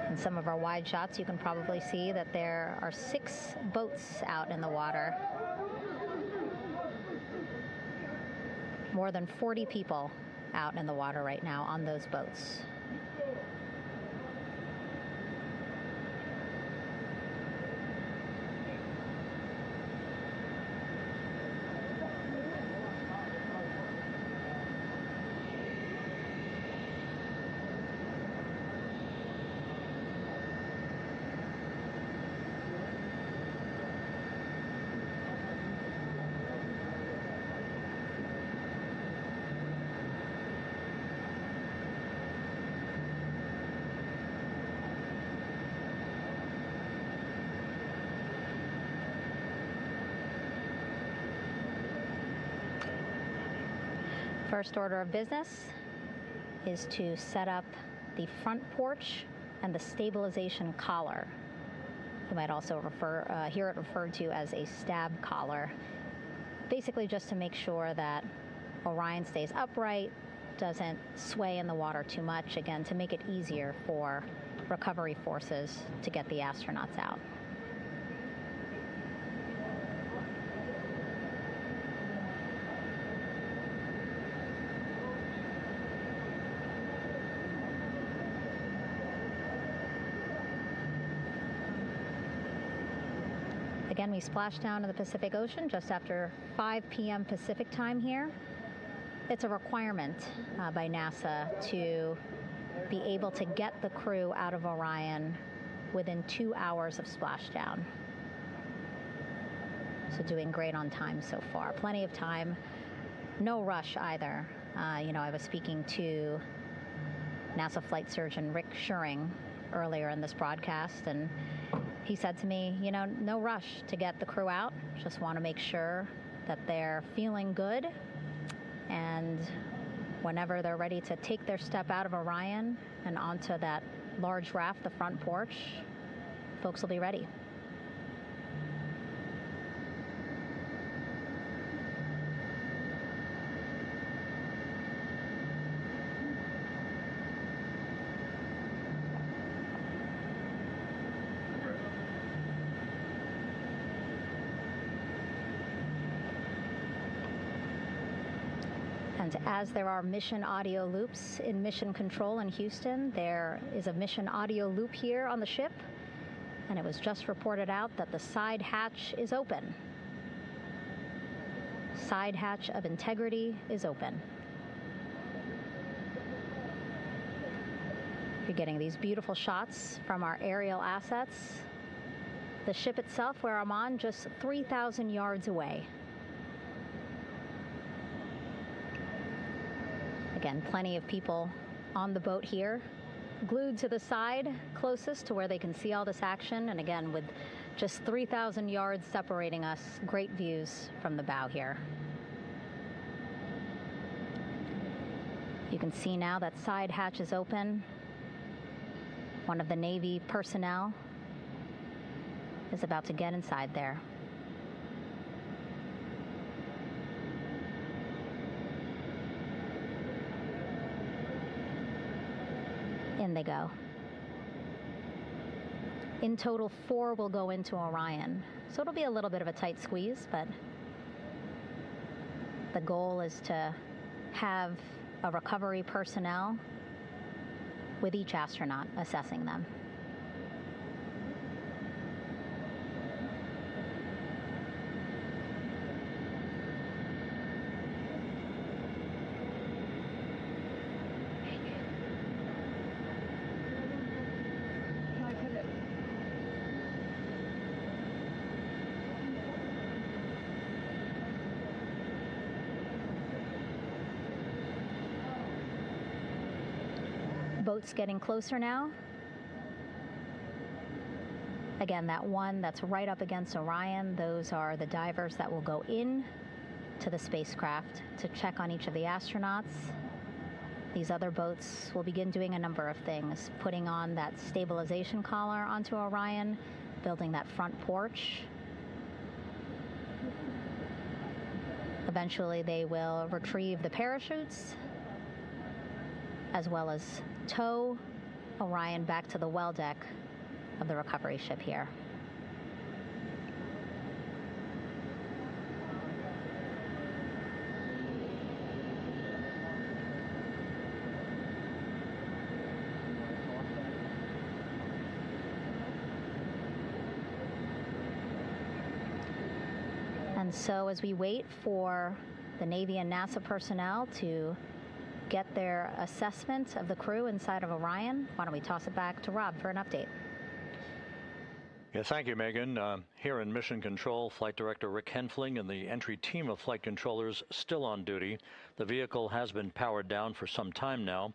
In some of our wide shots, you can probably see that there are 6 boats out in the water. More than 40 people out in the water right now on those boats. First order of business is to set up the front porch and the stabilization collar. You might also hear it referred to as a stab collar. Basically just to make sure that Orion stays upright, doesn't sway in the water too much, again, to make it easier for recovery forces to get the astronauts out. Again, we splashed down in the Pacific Ocean just after 5 p.m. Pacific time here. It's a requirement by NASA to be able to get the crew out of Orion within 2 hours of splashdown. So doing great on time so far. Plenty of time. No rush either. I was speaking to NASA flight surgeon Rick Schuring earlier in this broadcast, and he said to me, no rush to get the crew out. Just want to make sure that they're feeling good. And whenever they're ready to take their step out of Orion and onto that large raft, the front porch, folks will be ready. And as there are mission audio loops in mission control in Houston, there is a mission audio loop here on the ship, and it was just reported out that the side hatch is open. Side hatch of integrity is open. You're getting these beautiful shots from our aerial assets. The ship itself, where I'm on, just 3,000 yards away. Again, plenty of people on the boat here, glued to the side closest to where they can see all this action. And again, with just 3,000 yards separating us, great views from the bow here. You can see now that side hatch is open. One of the Navy personnel is about to get inside there. In they go. In total, 4 will go into Orion. So it'll be a little bit of a tight squeeze, but the goal is to have a recovery personnel with each astronaut assessing them. Boats getting closer now. Again, that one that's right up against Orion, those are the divers that will go in to the spacecraft to check on each of the astronauts. These other boats will begin doing a number of things, putting on that stabilization collar onto Orion, building that front porch. Eventually, they will retrieve the parachutes, as well as tow Orion back to the well deck of the recovery ship here. And so as we wait for the Navy and NASA personnel to get their assessment of the crew inside of Orion, why don't we toss it back to Rob for an update? Yeah, thank you, Megan. Here in Mission Control, Flight Director Rick Henfling and the entry team of flight controllers still on duty. The vehicle has been powered down for some time now.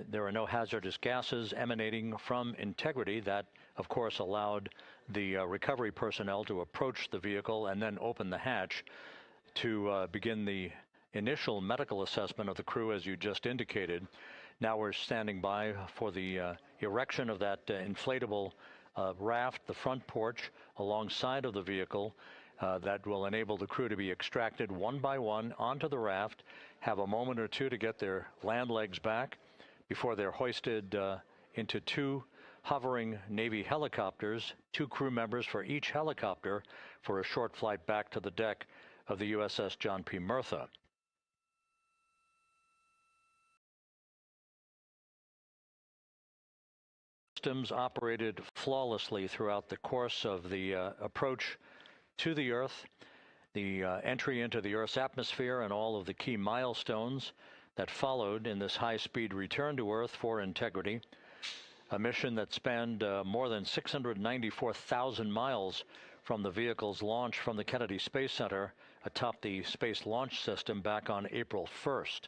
There are no hazardous gases emanating from integrity. That, of course, allowed the recovery personnel to approach the vehicle and then open the hatch to begin the initial medical assessment of the crew, as you just indicated. Now we're standing by for the erection of that inflatable raft, the front porch, alongside of the vehicle that will enable the crew to be extracted one by one onto the raft, have a moment or two to get their land legs back before they're hoisted into two hovering Navy helicopters, 2 crew members for each helicopter, for a short flight back to the deck of the USS John P. Murtha. Systems operated flawlessly throughout the course of the approach to the Earth, the entry into the Earth's atmosphere, and all of the key milestones that followed in this high-speed return to Earth for integrity. A mission that spanned more than 694,000 miles from the vehicle's launch from the Kennedy Space Center atop the Space Launch System back on April 1st.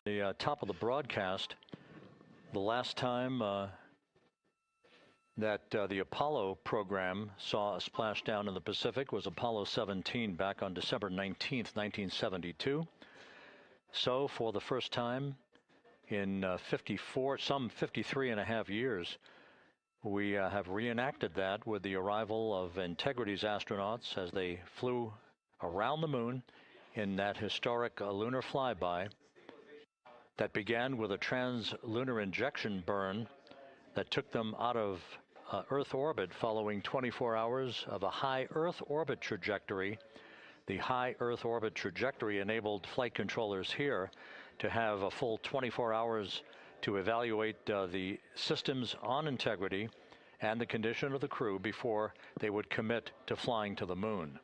The top of the broadcast, the last time that the Apollo program saw a splashdown in the Pacific was Apollo 17 back on December 19th, 1972. So for the first time in 53 and a half years, we have reenacted that with the arrival of Integrity's astronauts as they flew around the moon in that historic lunar flyby that began with a trans-lunar injection burn that took them out of Earth orbit following 24 hours of a high Earth orbit trajectory. The high Earth orbit trajectory enabled flight controllers here to have a full 24 hours to evaluate the systems on Integrity and the condition of the crew before they would commit to flying to the moon.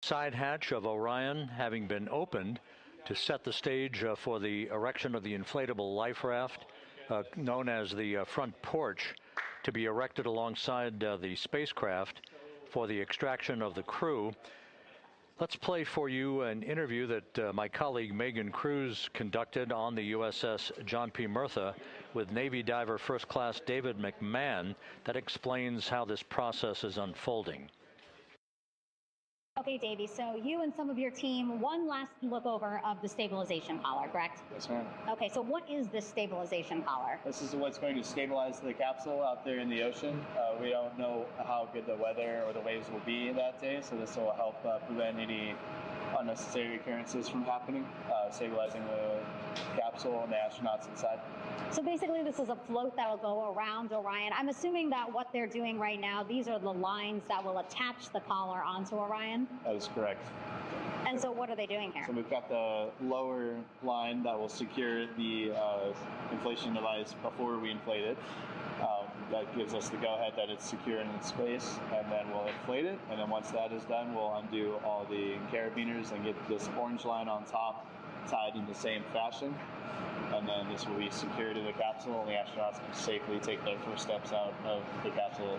side hatch of Orion having been opened to set the stage for the erection of the inflatable life raft known as the front porch, to be erected alongside the spacecraft for the extraction of the crew. Let's play for you an interview that my colleague Megan Cruz conducted on the USS John P. Murtha with Navy diver First Class David McMahon that explains how this process is unfolding. Okay, Davey, so you and some of your team, one last look over of the stabilization collar, correct? Yes, ma'am. Okay, so what is this stabilization collar? This is what's going to stabilize the capsule out there in the ocean. We don't know how good the weather or the waves will be that day, so this will help prevent any unnecessary occurrences from happening, stabilizing the capsule and the astronauts inside. So basically this is a float that will go around Orion. I'm assuming that what they're doing right now, these are the lines that will attach the collar onto Orion? That is correct. And so what are they doing here? So we've got the lower line that will secure the inflation device before we inflate it. That gives us the go-ahead that it's secure in its space, and then we'll inflate it. And then once that is done, we'll undo all the carabiners and get this orange line on top tied in the same fashion. And then this will be secured to the capsule, and the astronauts can safely take their first steps out of the capsule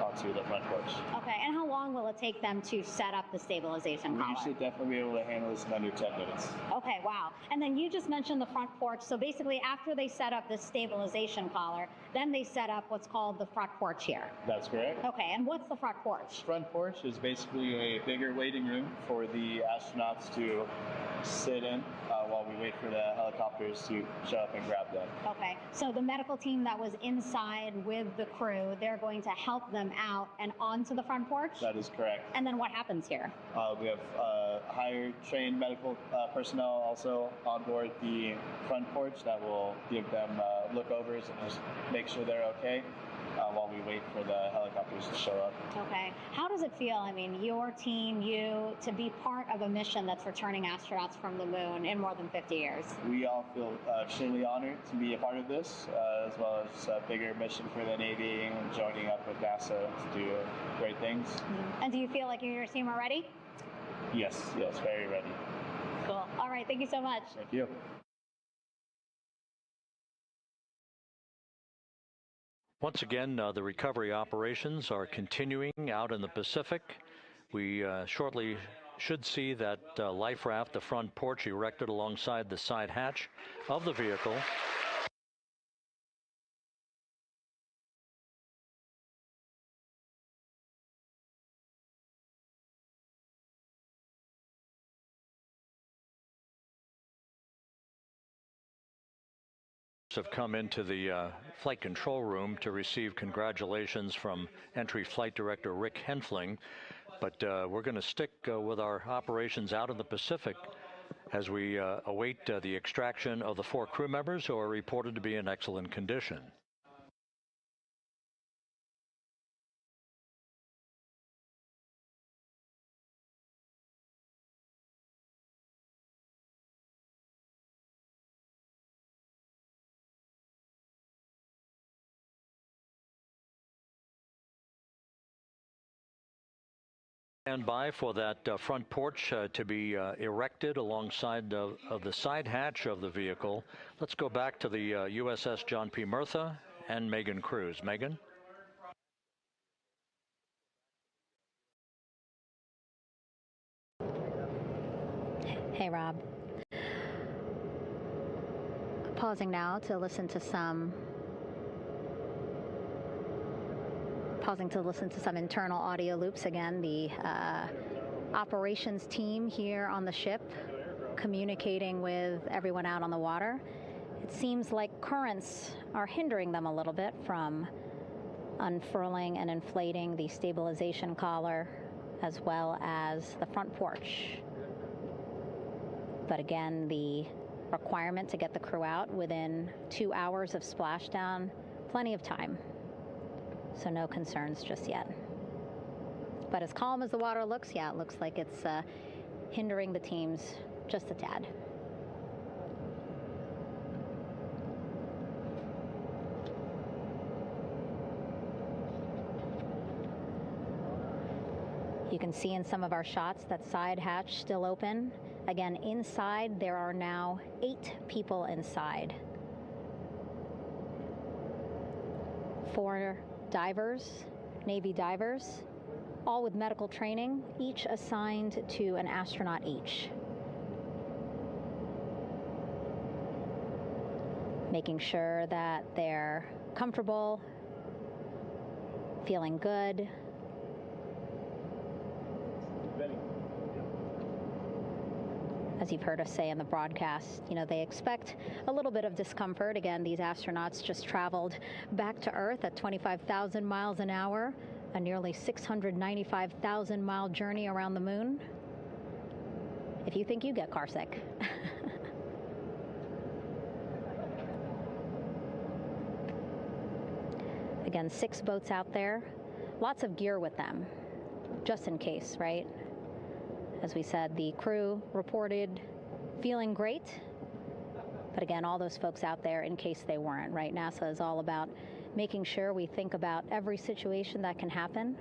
onto the front porch. Okay, and how long will it take them to set up the stabilization collar? We should definitely be able to handle this in under 10 minutes. Okay, wow. And then you just mentioned the front porch. So basically after they set up this stabilization collar, then they set up what's called the front porch here. That's correct. Okay, and what's the front porch? Front porch is basically a bigger waiting room for the astronauts to sit in while we wait for the helicopters to show up and grab them. Okay, so the medical team that was inside with the crew, they're going to help them out and onto the front porch? That is correct. And then what happens here? We have higher trained medical personnel also on board the front porch that will give them lookovers and just make sure they're okay while we wait for the helicopters to show up. Okay. How does it feel, I mean, your team, you, to be part of a mission that's returning astronauts from the moon in more than 50 years? We all feel extremely honored to be a part of this, as well as a bigger mission for the Navy and joining up with NASA to do great things. Mm-hmm. And do you feel like you and your team are ready? Yes, very ready. Cool. All right, thank you so much. Thank you. Once again, the recovery operations are continuing out in the Pacific. We shortly should see that life raft, the front porch, erected alongside the side hatch of the vehicle. Have come into the flight control room to receive congratulations from Entry Flight Director Rick Henfling, but we're going to stick with our operations out in the Pacific as we await the extraction of the 4 crew members who are reported to be in excellent condition. Stand by for that front porch to be erected alongside of the side hatch of the vehicle. Let's go back to the USS John P. Murtha and Megan Cruz. Megan? Hey, Rob. Pausing now to listen to some internal audio loops. Again, the operations team here on the ship communicating with everyone out on the water. It seems like currents are hindering them a little bit from unfurling and inflating the stabilization collar as well as the front porch. But again, the requirement to get the crew out within 2 hours of splashdown, plenty of time. So no concerns just yet. But as calm as the water looks, yeah, it looks like it's hindering the teams just a tad. You can see in some of our shots that side hatch still open. Again, inside there are now 8 people inside. 4 divers, Navy divers, all with medical training, each assigned to an astronaut each. Making sure that they're comfortable, feeling good. As you've heard us say in the broadcast, you know, they expect a little bit of discomfort. Again, these astronauts just traveled back to Earth at 25,000 miles an hour, a nearly 695,000-mile journey around the moon. If you think you get carsick. Again, 6 boats out there, lots of gear with them, just in case, right? As we said, the crew reported feeling great, but again, all those folks out there in case they weren't, right? NASA is all about making sure we think about every situation that can happen,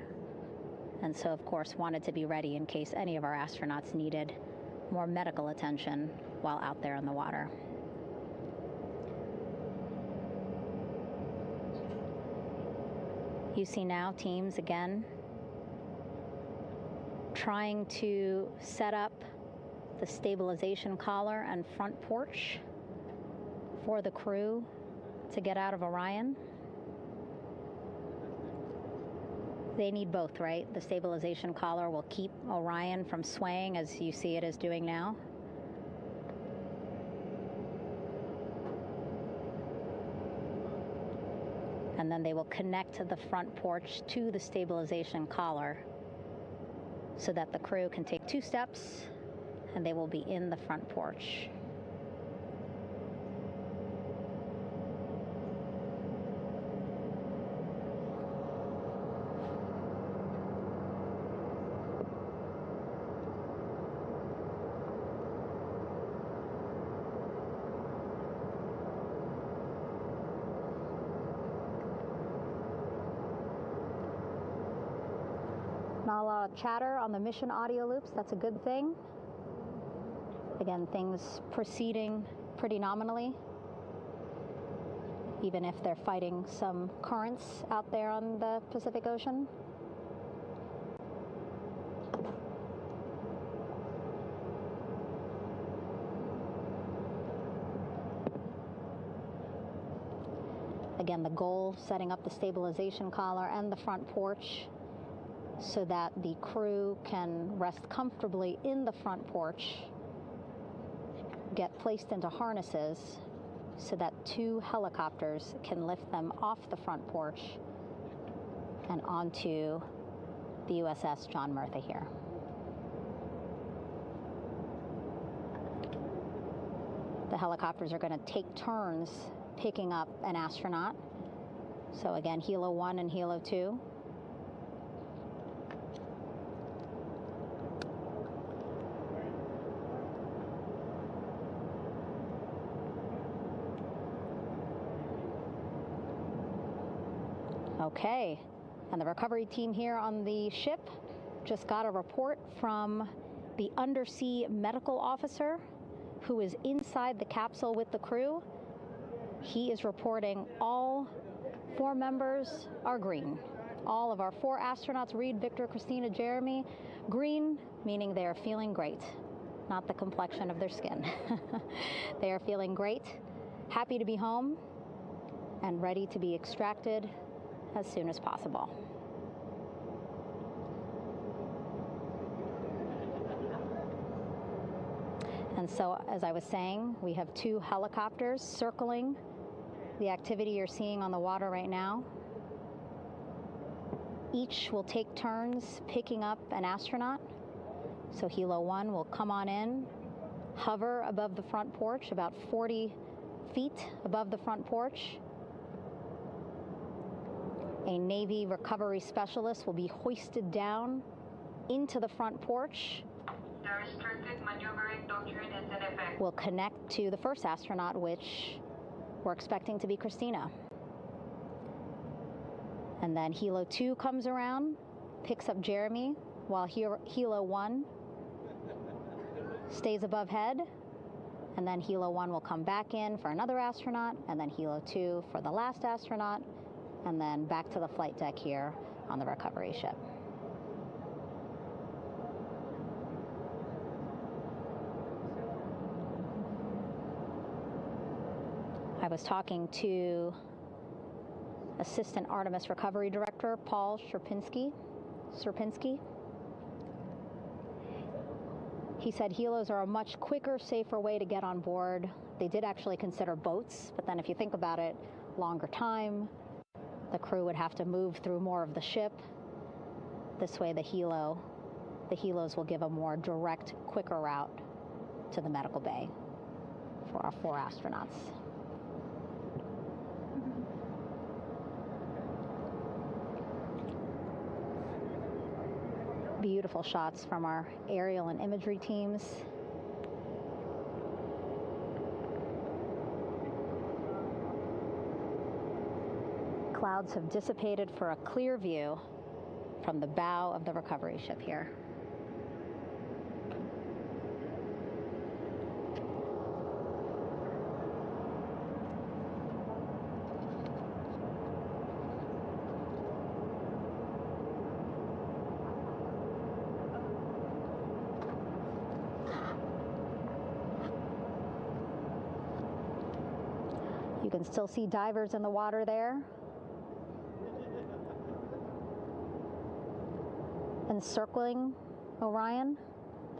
and so, of course, wanted to be ready in case any of our astronauts needed more medical attention while out there in the water. You see now teams, again, trying to set up the stabilization collar and front porch for the crew to get out of Orion. They need both, right? The stabilization collar will keep Orion from swaying as you see it is doing now. And then they will connect the front porch to the stabilization collar so that the crew can take 2 steps and they will be in the front porch. Not a lot of chatter on the mission audio loops. That's a good thing. Again, things proceeding pretty nominally, even if they're fighting some currents out there on the Pacific Ocean. Again, the goal, setting up the stabilization collar and the front porch so that the crew can rest comfortably in the front porch, get placed into harnesses so that 2 helicopters can lift them off the front porch and onto the USS John Murtha here. The helicopters are going to take turns picking up an astronaut. So again, Helo 1 and Helo 2. Okay, and the recovery team here on the ship just got a report from the undersea medical officer who is inside the capsule with the crew. He is reporting all 4 members are green. All of our 4 astronauts, Reid, Victor, Christina, Jeremy, green, meaning they are feeling great, not the complexion of their skin. They are feeling great, happy to be home, and ready to be extracted as soon as possible. And so, as I was saying, we have 2 helicopters circling the activity you're seeing on the water right now. Each will take turns picking up an astronaut. So Helo 1 will come on in, hover above the front porch, about 40 feet above the front porch. A Navy recovery specialist will be hoisted down into the front porch. The restricted maneuvering doctrine is in effect. We'll connect to the first astronaut, which we're expecting to be Christina. And then Helo 2 comes around, picks up Jeremy, while Helo 1 stays above head, and then Helo 1 will come back in for another astronaut, and then Helo 2 for the last astronaut, and then back to the flight deck here on the recovery ship. I was talking to Assistant Artemis Recovery Director Paul Sierpinski. He said helos are a much quicker, safer way to get on board. They did actually consider boats, but then if you think about it, longer time, the crew would have to move through more of the ship. This way the helos will give a more direct, quicker route to the medical bay for our 4 astronauts. Beautiful shots from our aerial and imagery teams. Clouds have dissipated for a clear view from the bow of the recovery ship here. You can still see divers in the water there. Encircling Orion,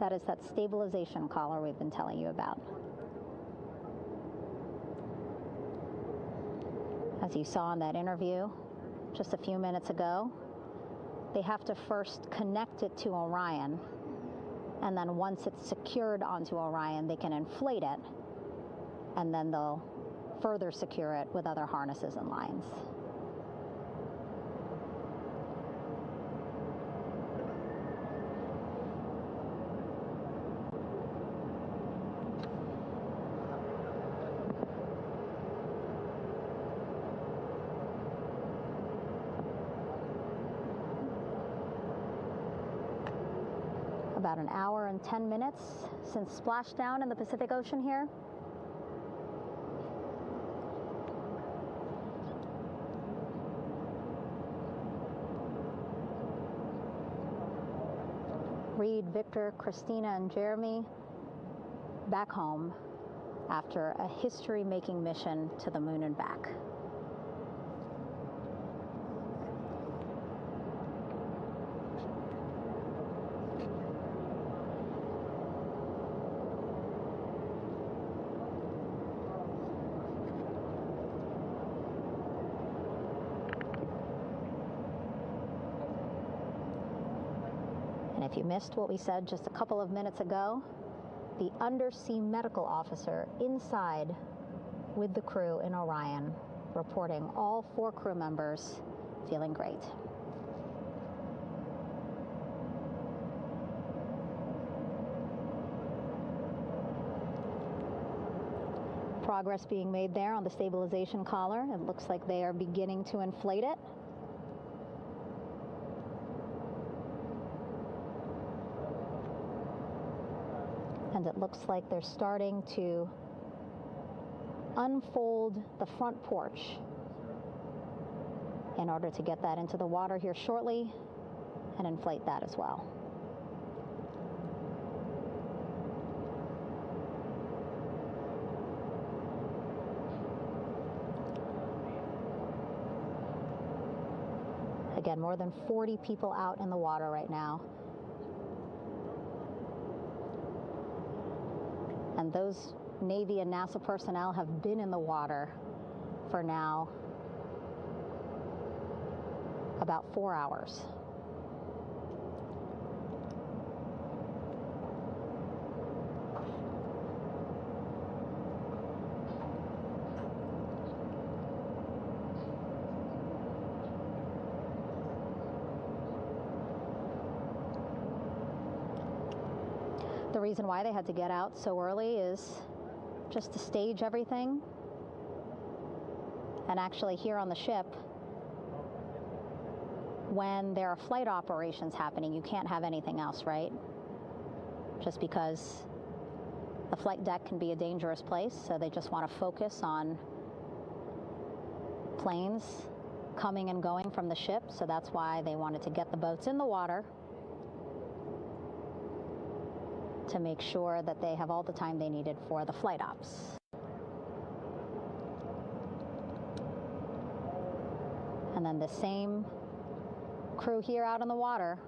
that is that stabilization collar we've been telling you about. As you saw in that interview just a few minutes ago, they have to first connect it to Orion, and then once it's secured onto Orion, they can inflate it, and then they'll further secure it with other harnesses and lines. About an hour and 10 minutes since splashdown in the Pacific Ocean here. Reid, Victor, Christina, and Jeremy back home after a history-making mission to the moon and back. If you missed what we said just a couple of minutes ago, the undersea medical officer inside with the crew in Orion reporting all 4 crew members feeling great. Progress being made there on the stabilization collar. It looks like they are beginning to inflate it. And it looks like they're starting to unfold the front porch in order to get that into the water here shortly and inflate that as well. Again, more than 40 people out in the water right now. And those Navy and NASA personnel have been in the water for now about 4 hours. The reason why they had to get out so early is just to stage everything. And actually here on the ship, when there are flight operations happening, you can't have anything else, right? Just because the flight deck can be a dangerous place, so they just want to focus on planes coming and going from the ship, so that's why they wanted to get the boats in the water to make sure that they have all the time they needed for the flight ops. And then the same crew here out in the water,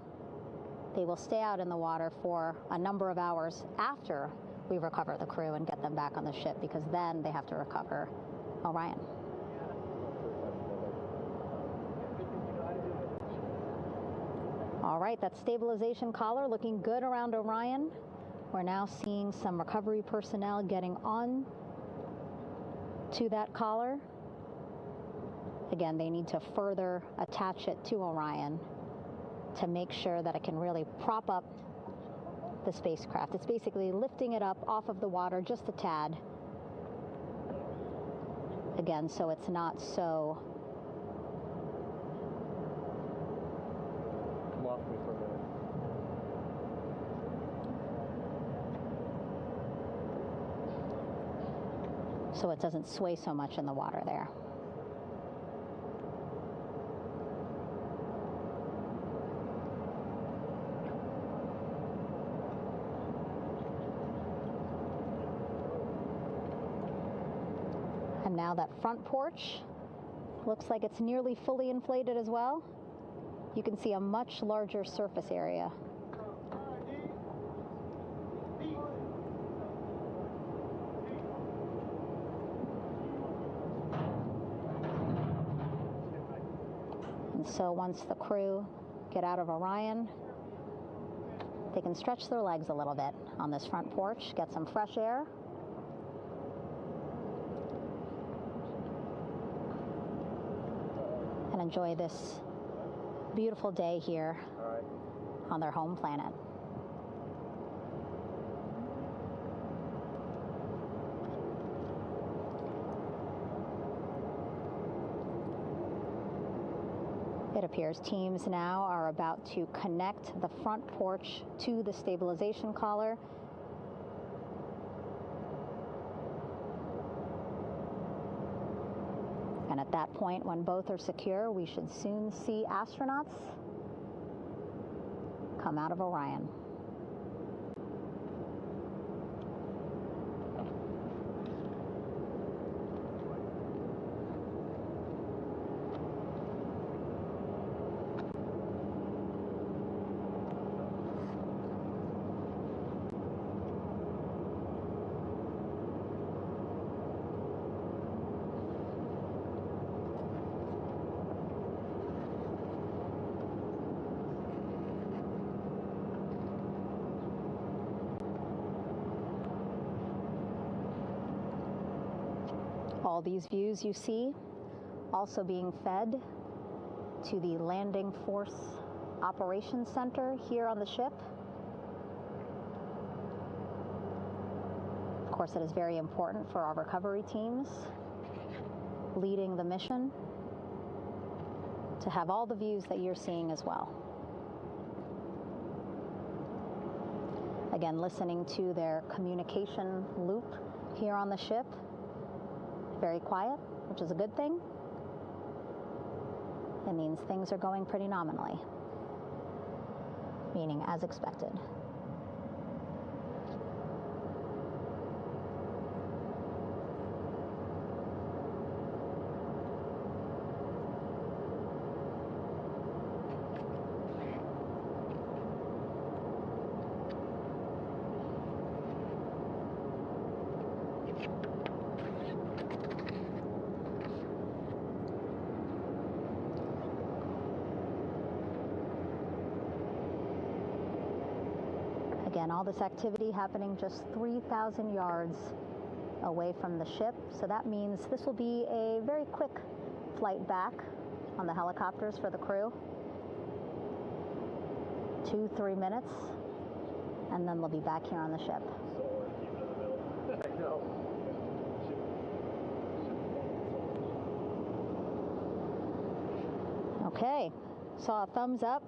they will stay out in the water for a number of hours after we recover the crew and get them back on the ship, because then they have to recover Orion. All right, that stabilization collar looking good around Orion. We're now seeing some recovery personnel getting on to that collar. Again, they need to further attach it to Orion to make sure that it can really prop up the spacecraft. It's basically lifting it up off of the water just a tad. Again, so it's not so so it doesn't sway so much in the water there. And now that front porch looks like it's nearly fully inflated as well. You can see a much larger surface area. And so once the crew get out of Orion, they can stretch their legs a little bit on this front porch, get some fresh air. And enjoy this beautiful day here on their home planet. It appears teams now are about to connect the front porch to the stabilization collar. And at that point, when both are secure, we should soon see astronauts come out of Orion. All these views you see also being fed to the Landing Force Operations Center here on the ship. Of course, it is very important for our recovery teams leading the mission to have all the views that you're seeing as well. Again, listening to their communication loop here on the ship. Very quiet, which is a good thing. It means things are going pretty nominally, meaning as expected. Again, all this activity happening just 3,000 yards away from the ship. So that means this will be a very quick flight back on the helicopters for the crew. 2-3 minutes, and then they'll be back here on the ship. I know. Okay, saw a thumbs up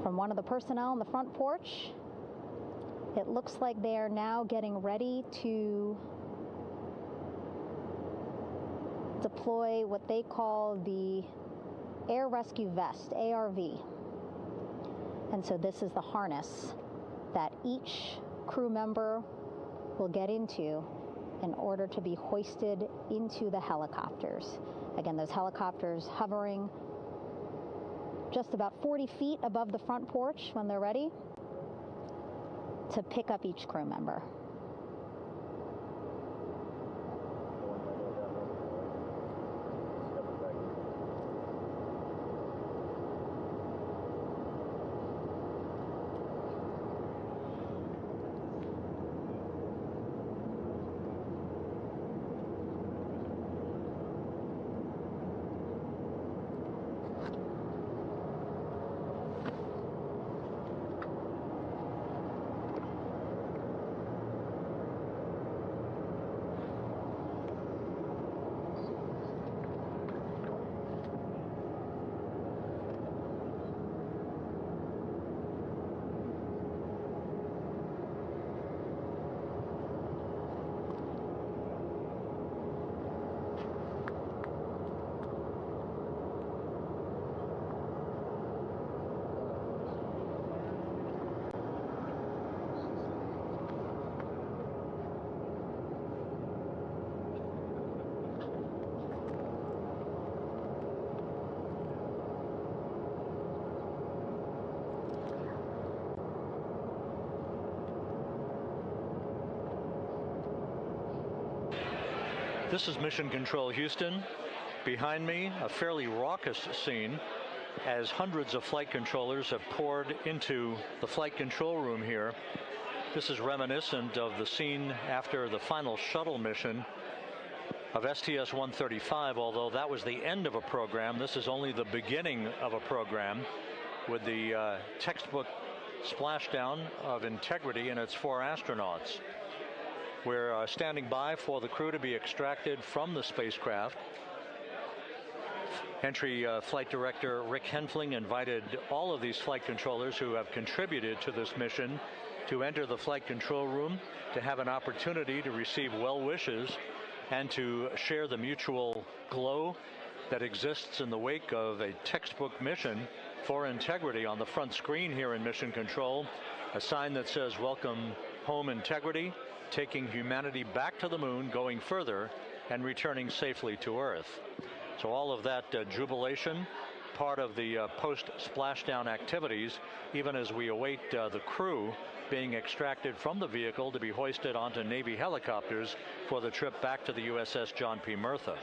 from one of the personnel on the front porch. It looks like they are now getting ready to deploy what they call the Air Rescue Vest, ARV. And so this is the harness that each crew member will get into in order to be hoisted into the helicopters. Again, those helicopters hovering just about 40 feet above the front porch when they're ready to pick up each crew member. This is Mission Control Houston. Behind me, a fairly raucous scene as hundreds of flight controllers have poured into the flight control room here. This is reminiscent of the scene after the final shuttle mission of STS-135, although that was the end of a program. This is only the beginning of a program with the textbook splashdown of Integrity and its 4 astronauts. We're standing by for the crew to be extracted from the spacecraft. Entry Flight Director Rick Henfling invited all of these flight controllers who have contributed to this mission to enter the flight control room to have an opportunity to receive well wishes and to share the mutual glow that exists in the wake of a textbook mission for Integrity. On the front screen here in Mission Control, a sign that says "Welcome Home, Integrity, taking humanity back to the moon, going further, and returning safely to Earth." So all of that jubilation, part of the post-splashdown activities, even as we await the crew being extracted from the vehicle to be hoisted onto Navy helicopters for the trip back to the USS John P. Murtha.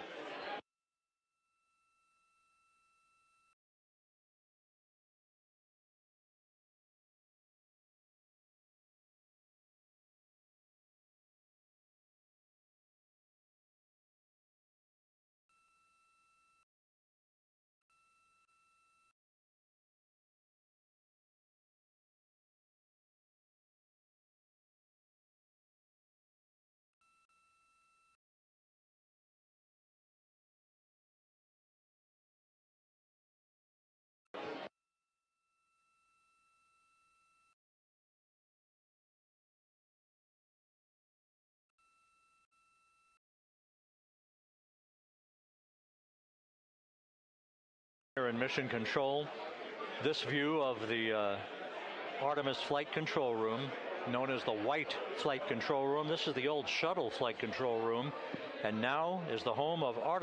Here in Mission Control, this view of the Artemis flight control room, known as the White Flight Control Room. This is the old shuttle flight control room, and now is the home of Artemis.